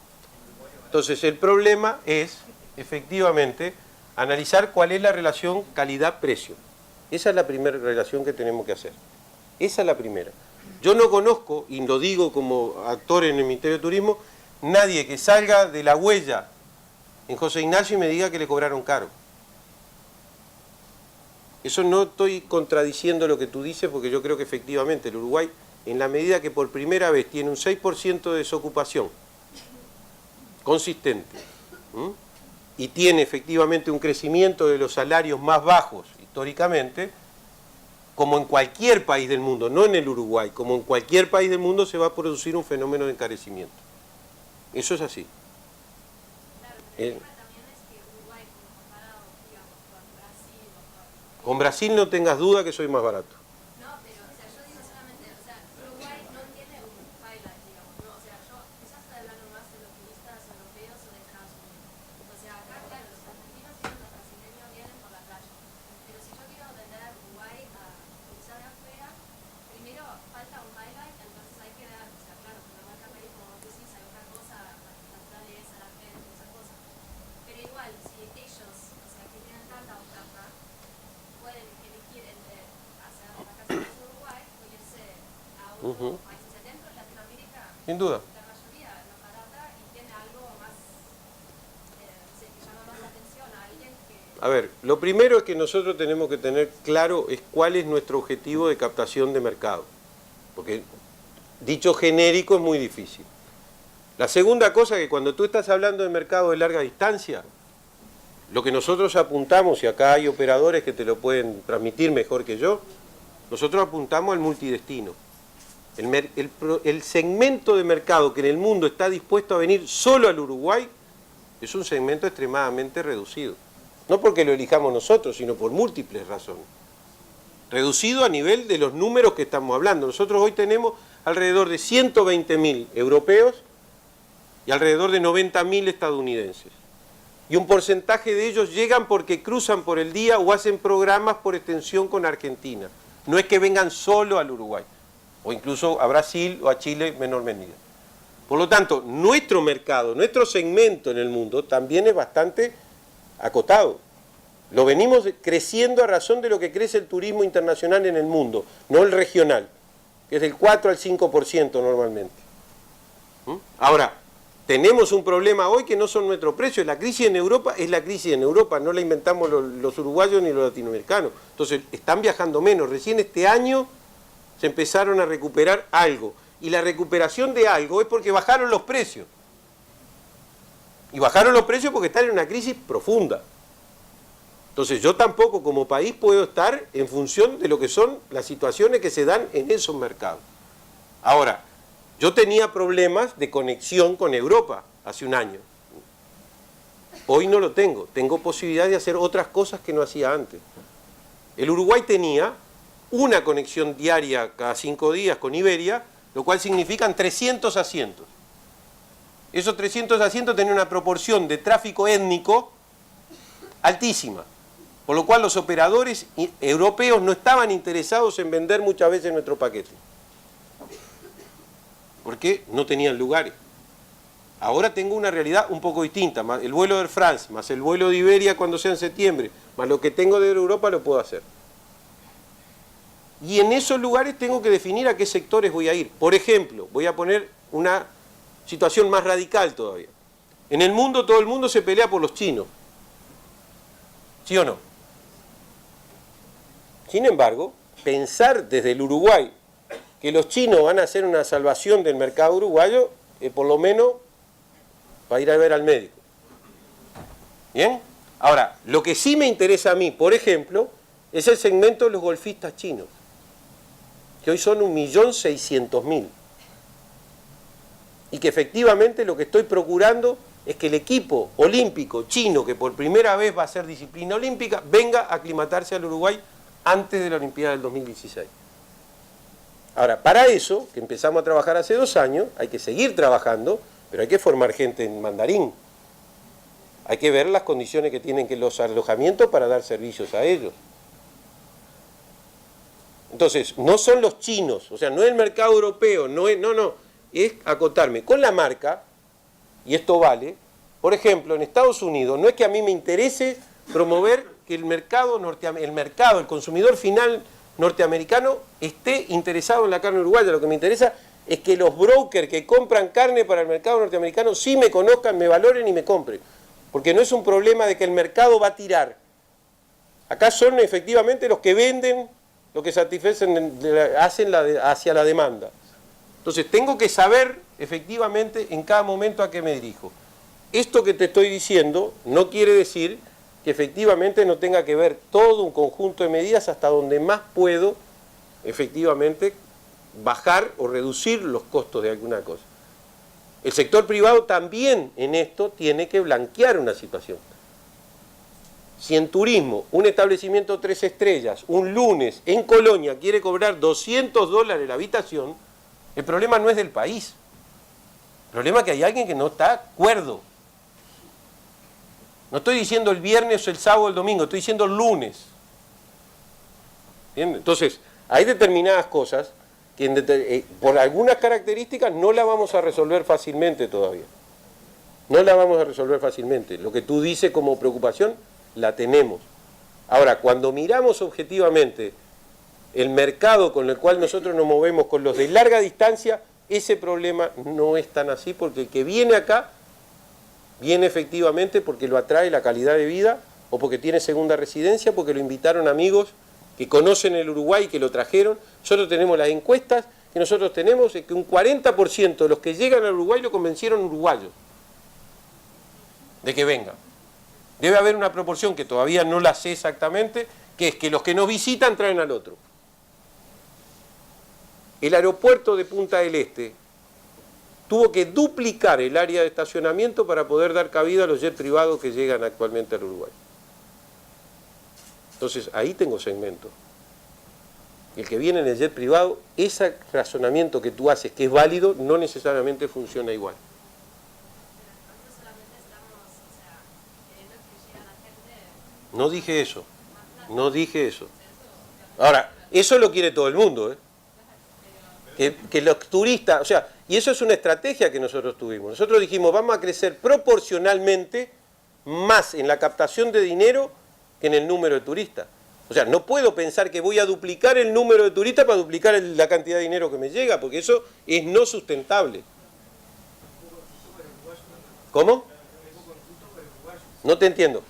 Entonces el problema es, efectivamente, analizar cuál es la relación calidad-precio. Esa es la primera relación que tenemos que hacer. Esa es la primera. Yo no conozco, y lo digo como actor en el Ministerio de Turismo, nadie que salga de la huella en José Ignacio y me diga que le cobraron caro. Eso no estoy contradiciendo lo que tú dices, porque yo creo que efectivamente el Uruguay, en la medida que por primera vez tiene un 6% de desocupación consistente, y tiene efectivamente un crecimiento de los salarios más bajos históricamente, como en cualquier país del mundo, no en el Uruguay, como en cualquier país del mundo se va a producir un fenómeno de encarecimiento. Eso es así. Claro, pero el tema también es que Uruguay, como comparado, digamos, con Brasil o con... Con Brasil no tengas duda que soy más barato. No, pero, o sea, yo digo solamente, o sea, Uruguay no tiene un highlight, digamos, ¿no? O sea, yo quizás estoy hablando más de los turistas europeos o de Estados Unidos. O sea, acá, claro, los argentinos y los brasileños vienen por la playa. Pero si yo quiero vender a Uruguay a turistas de afuera, primero falta un highlight, entonces hay que dar, o sea, claro, con la marca país, como vos decís, hay otra cosa, la naturaleza, la gente, esas cosas. Pero igual, si ellos, o sea, que tienen tanta oferta, pueden elegir entre hacer vacaciones en Uruguay o irse a otro país. O sea, dentro de Latinoamérica, Sin duda. la mayoría es más barata y tiene algo más, no sé, que llama más la atención a alguien que... A ver, lo primero es que nosotros tenemos que tener claro es cuál es nuestro objetivo de captación de mercado. Porque dicho genérico es muy difícil. La segunda cosa es que cuando tú estás hablando de mercado de larga distancia, lo que nosotros apuntamos, y acá hay operadores que te lo pueden transmitir mejor que yo, nosotros apuntamos al multidestino. El segmento de mercado que en el mundo está dispuesto a venir solo al Uruguay es un segmento extremadamente reducido. No porque lo elijamos nosotros, sino por múltiples razones. Reducido a nivel de los números que estamos hablando. Nosotros hoy tenemos alrededor de 120.000 europeos y alrededor de 90.000 estadounidenses. Y un porcentaje de ellos llegan porque cruzan por el día o hacen programas por extensión con Argentina. No es que vengan solo al Uruguay, o incluso a Brasil o a Chile en menor medida. Por lo tanto, nuestro mercado, nuestro segmento en el mundo también es bastante acotado. Lo venimos creciendo a razón de lo que crece el turismo internacional en el mundo, no el regional, que es del 4 al 5% normalmente. Ahora, tenemos un problema hoy que no son nuestros precios. La crisis en Europa es la crisis en Europa, no la inventamos los uruguayos ni los latinoamericanos. Entonces, están viajando menos. Recién este año se empezaron a recuperar algo. Y la recuperación de algo es porque bajaron los precios. Y bajaron los precios porque están en una crisis profunda. Entonces, yo tampoco como país puedo estar en función de lo que son las situaciones que se dan en esos mercados. Ahora, yo tenía problemas de conexión con Europa hace un año. Hoy no lo tengo. Tengo posibilidad de hacer otras cosas que no hacía antes. El Uruguay tenía una conexión diaria cada 5 días con Iberia, lo cual significan 300 asientos. Esos 300 asientos tenían una proporción de tráfico étnico altísima, por lo cual los operadores europeos no estaban interesados en vender muchas veces nuestro paquete, porque no tenían lugares. Ahora tengo una realidad un poco distinta, más el vuelo de Air France, más el vuelo de Iberia cuando sea en septiembre, más lo que tengo de Europa lo puedo hacer. Y en esos lugares tengo que definir a qué sectores voy a ir. Por ejemplo, voy a poner una situación más radical todavía. En el mundo, todo el mundo se pelea por los chinos. ¿Sí o no? Sin embargo, pensar desde el Uruguay que los chinos van a hacer una salvación del mercado uruguayo, por lo menos va a ir a ver al médico. ¿Bien? Ahora, lo que sí me interesa a mí, por ejemplo, es el segmento de los golfistas chinos, que hoy son 1.600.000. Y que efectivamente lo que estoy procurando es que el equipo olímpico chino, que por primera vez va a ser disciplina olímpica, venga a aclimatarse al Uruguay antes de la Olimpiada del 2016. Ahora, para eso, que empezamos a trabajar hace 2 años, hay que seguir trabajando, pero hay que formar gente en mandarín. Hay que ver las condiciones que tienen que los alojamientos para dar servicios a ellos. Entonces, no son los chinos, o sea, no es el mercado europeo, no, es acotarme con la marca, y esto vale, por ejemplo, en Estados Unidos, no es que a mí me interese promover que el mercado, el consumidor final norteamericano esté interesado en la carne uruguaya. Lo que me interesa es que los brokers que compran carne para el mercado norteamericano sí me conozcan, me valoren y me compren. Porque no es un problema de que el mercado va a tirar. Acá son efectivamente los que venden, los que satisfacen, hacen hacia la demanda. Entonces tengo que saber efectivamente en cada momento a qué me dirijo. Esto que te estoy diciendo no quiere decir que efectivamente no tenga que ver todo un conjunto de medidas hasta donde más puedo efectivamente bajar o reducir los costos de alguna cosa. El sector privado también en esto tiene que blanquear una situación. Si en turismo un establecimiento 3 estrellas un lunes en Colonia quiere cobrar $200 la habitación, el problema no es del país. El problema es que hay alguien que no está cuerdo. No estoy diciendo el viernes o el sábado o el domingo, estoy diciendo el lunes. ¿Entiendes? Entonces, hay determinadas cosas que por algunas características no las vamos a resolver fácilmente todavía. No la vamos a resolver fácilmente. Lo que tú dices como preocupación, la tenemos. Ahora, cuando miramos objetivamente el mercado con el cual nosotros nos movemos con los de larga distancia, ese problema no es tan así, porque el que viene acá, viene efectivamente porque lo atrae la calidad de vida, o porque tiene segunda residencia, porque lo invitaron amigos que conocen el Uruguay y que lo trajeron. Nosotros tenemos las encuestas que nosotros tenemos, es que un 40% de los que llegan al Uruguay lo convencieron uruguayos de que vengan. Debe haber una proporción que todavía no la sé exactamente, que es que los que nos visitan traen al otro. El aeropuerto de Punta del Este tuvo que duplicar el área de estacionamiento para poder dar cabida a los jets privados que llegan actualmente al Uruguay. Entonces, ahí tengo segmento. El que viene en el jet privado, ese razonamiento que tú haces, que es válido, no necesariamente funciona igual. No dije eso. No dije eso. Ahora, eso lo quiere todo el mundo, ¿eh? Que los turistas, o sea, y eso es una estrategia que nosotros tuvimos. Nosotros dijimos, vamos a crecer proporcionalmente más en la captación de dinero que en el número de turistas. O sea, no puedo pensar que voy a duplicar el número de turistas para duplicar la cantidad de dinero que me llega, porque eso es no sustentable. ¿Cómo? No te entiendo.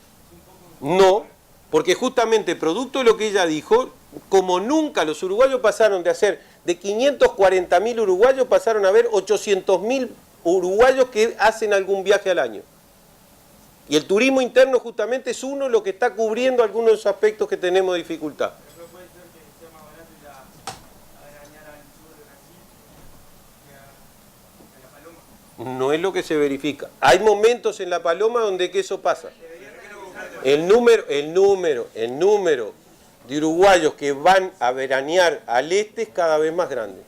No, porque justamente producto de lo que ella dijo, como nunca los uruguayos pasaron de hacer, de 540.000 uruguayos pasaron a ver 800.000 uruguayos que hacen algún viaje al año. Y el turismo interno justamente es uno de lo que está cubriendo algunos de esos aspectos que tenemos de dificultad. Pero puede ser que sea más barato ir a arañar al sur de Brasil que a La Paloma. No es lo que se verifica. Hay momentos en La Paloma donde que eso pasa. El número de uruguayos que van a veranear al este es cada vez más grande.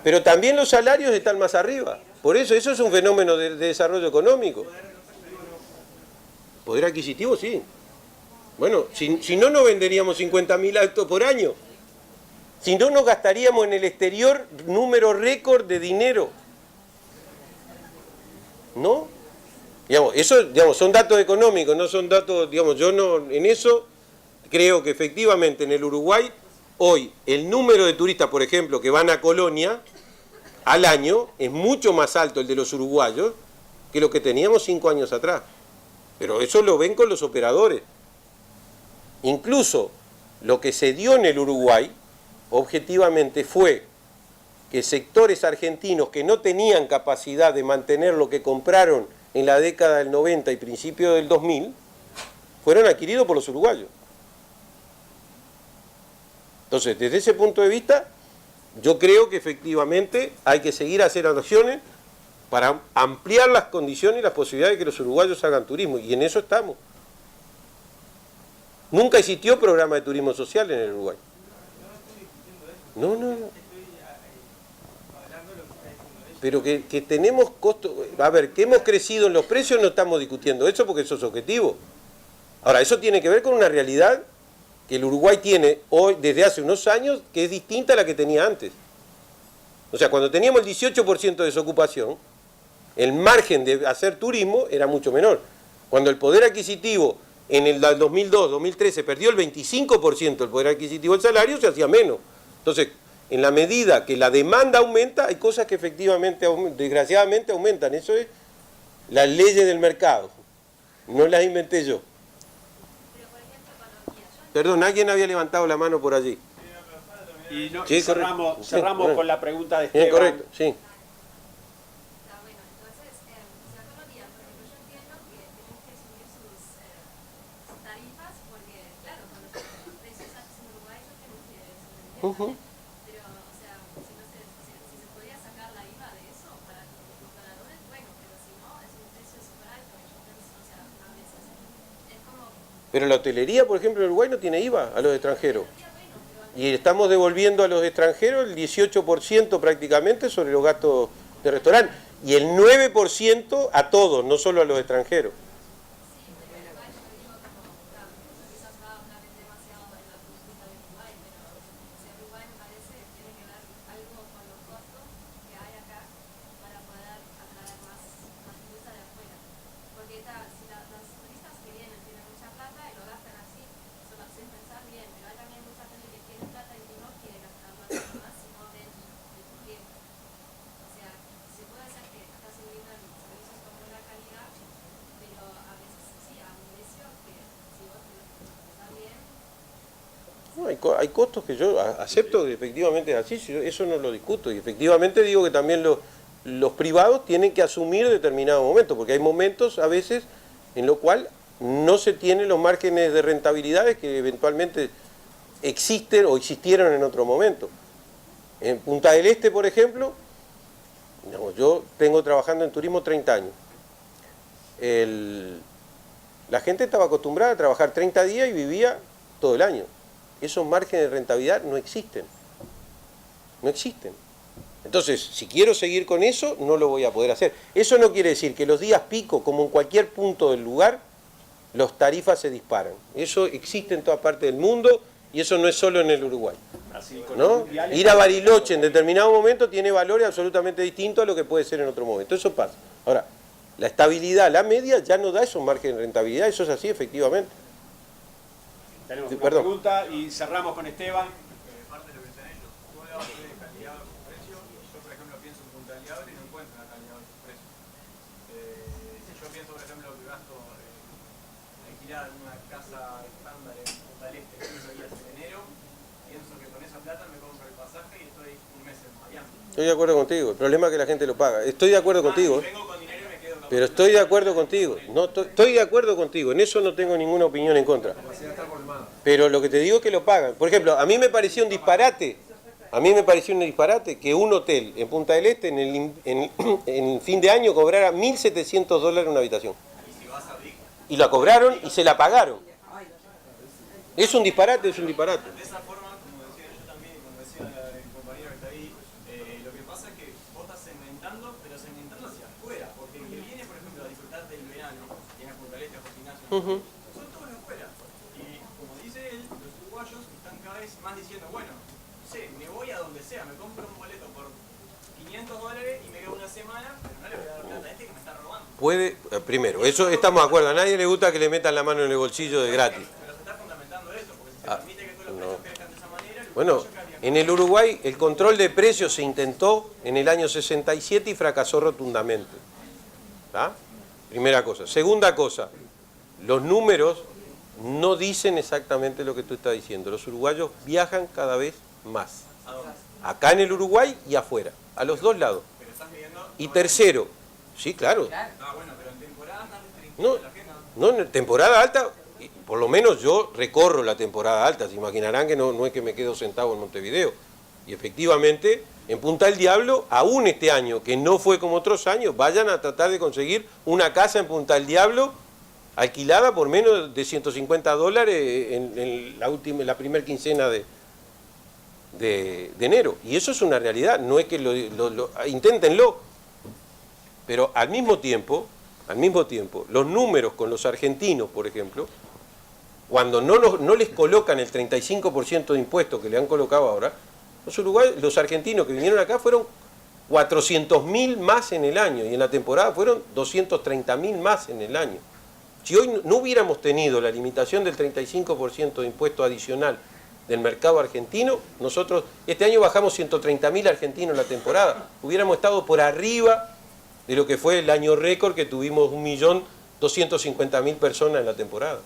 Pero también los salarios están más arriba. Por eso es un fenómeno de desarrollo económico. Poder adquisitivo, sí. Bueno, si no, no venderíamos 50.000 autos por año. Si no, nos gastaríamos en el exterior número récord de dinero. ¿No? Digamos, eso, digamos, son datos económicos, no son datos, digamos, yo no, en eso creo que efectivamente en el Uruguay, hoy, el número de turistas, por ejemplo, que van a Colonia al año, es mucho más alto el de los uruguayos que lo que teníamos 5 años atrás. Pero eso lo ven con los operadores. Incluso lo que se dio en el Uruguay, objetivamente, fue que sectores argentinos que no tenían capacidad de mantener lo que compraron en la década del 90 y principio del 2000, fueron adquiridos por los uruguayos. Entonces, desde ese punto de vista, yo creo que efectivamente hay que seguir haciendo acciones para ampliar las condiciones y las posibilidades de que los uruguayos hagan turismo, y en eso estamos. Nunca existió programa de turismo social en el Uruguay. No. Pero que tenemos costos, a ver, que hemos crecido en los precios, no estamos discutiendo eso porque eso es objetivo. Ahora, eso tiene que ver con una realidad que el Uruguay tiene hoy, desde hace unos años, que es distinta a la que tenía antes. O sea, cuando teníamos el 18% de desocupación, el margen de hacer turismo era mucho menor. Cuando el poder adquisitivo en el 2002-2013 perdió el 25% del poder adquisitivo del salario, se hacía menos. Entonces, en la medida que la demanda aumenta, hay cosas que efectivamente, desgraciadamente, aumentan. Eso es las leyes del mercado. No las inventé yo. Perdón, alguien había levantado la mano por allí. Y no, Sí, cerramos correcto. con la pregunta de Esteban. Correcto, sí. Está bueno, entonces, o sea, con los días, por ejemplo, yo entiendo que tienen que subir sus tarifas porque, claro, con los precios altos en Uruguay yo tienen que subir. Pero, o sea, si se podía sacar la IVA de eso para los operadores, bueno, pero si no, es un precio súper alto. Yo pienso, o sea, a veces es como... Pero la hotelería, por ejemplo, en Uruguay no tiene IVA a los extranjeros. Y estamos devolviendo a los extranjeros el 18% prácticamente sobre los gastos de restaurante. Y el 9% a todos, no solo a los extranjeros. Sí, pero igual yo digo como, claro, quizás va a hablar demasiado en la política de Uruguay, pero o sea, Uruguay me parece que tiene que ver algo con los costos que hay acá para poder atraer más turistas de afuera. Porque si los turistas que vienen tienen mucha plata y lo gastan así, solo sin pensar bien, pero hay también mucha gente que tiene plata y que no quiere gastar plata más, sino ven el porqué. O sea, se puede hacer que acá se brindan servicios con buena calidad, pero a veces sí, a un precio que si vos te está bien. No, hay costos que yo acepto que efectivamente es así, eso no lo discuto. Y efectivamente digo que también los privados tienen que asumir determinados momentos, porque hay momentos a veces en lo cual no se tienen los márgenes de rentabilidades que eventualmente existen o existieron en otro momento. En Punta del Este, por ejemplo, digamos, yo tengo trabajando en turismo 30 años. La gente estaba acostumbrada a trabajar 30 días y vivía todo el año. Esos márgenes de rentabilidad no existen. No existen. Entonces, si quiero seguir con eso, no lo voy a poder hacer. Eso no quiere decir que los días pico, como en cualquier punto del lugar, las tarifas se disparan. Eso existe en toda parte del mundo y eso no es solo en el Uruguay. Así, con ¿No? los mundiales, Ir a Bariloche en determinado momento tiene valores absolutamente distintos a lo que puede ser en otro momento. Eso pasa. Ahora, la estabilidad, la media, ya no da esos márgenes de rentabilidad. Eso es así, efectivamente. Tenemos Sí, una perdón. pregunta y cerramos con Esteban. Parte de lo que están ellos. Tú hablabas de calidad con precio. Yo, por ejemplo, pienso en Punta del Diablo y no encuentran acá en Diablo sus precios. Si yo pienso, por ejemplo, que gasto alquilar una casa estándar en Punta del Este 15 días en enero, pienso que con esa plata me compro el pasaje y estoy un mes en Miami. Estoy de acuerdo contigo, el problema es que la gente lo paga. Estoy de acuerdo contigo, Vengo con dinero y me quedo pero estoy de acuerdo contigo. No, estoy de acuerdo contigo, en eso no tengo ninguna opinión en contra. Pero lo que te digo es que lo pagan. Por ejemplo, a mí me pareció un disparate. A mí me pareció un disparate que un hotel en Punta del Este en fin de año cobrara $1.700 una habitación. Y la cobraron y se la pagaron. Es un disparate, es un disparate. De esa forma, como decía yo también, como decía el compañero que está ahí, lo que pasa es que vos estás segmentando, pero segmentando hacia afuera, porque el que viene, por ejemplo, a disfrutar del verano, viene a Punta del Este, a Gimnasio, son todos de afuera. Y como dice él, los uruguayos están cada vez más diciendo, bueno, no sé, me voy a donde sea, me compro un boleto por $500 y me quedo una semana, pero no le voy a dar plata a este que me está robando. Puede, primero, eso estamos de acuerdo. A nadie le gusta que le metan la mano en el bolsillo de gratis. Pero se está fundamentando eso, porque si se permite que todos los precios crezcan de esa manera, el Bueno, uruguayo cambia. en el Uruguay el control de precios se intentó en el año 67 y fracasó rotundamente. ¿Tá? Primera cosa. Segunda cosa, los números no dicen exactamente lo que tú estás diciendo. Los uruguayos viajan cada vez más. Acá en el Uruguay y afuera, a los dos lados. Pero estás midiendo... Y tercero, sí, claro. Ah, bueno, pero en temporada estás No, restringiendo la agenda. no, en temporada alta, por lo menos yo recorro la temporada alta. Se imaginarán que no es que me quedo sentado en Montevideo. Y efectivamente, en Punta del Diablo, aún este año, que no fue como otros años, vayan a tratar de conseguir una casa en Punta del Diablo alquilada por menos de $150 en la primera quincena de enero. Y eso es una realidad, no es que inténtenlo. Pero al mismo tiempo, los números con los argentinos, por ejemplo, cuando no les colocan el 35% de impuestos que le han colocado ahora, los argentinos que vinieron acá fueron 400.000 más en el año, y en la temporada fueron 230.000 más en el año. Si hoy no hubiéramos tenido la limitación del 35% de impuesto adicional del mercado argentino, nosotros este año bajamos 130.000 argentinos en la temporada. Hubiéramos estado por arriba de lo que fue el año récord, que tuvimos 1.250.000 personas en la temporada.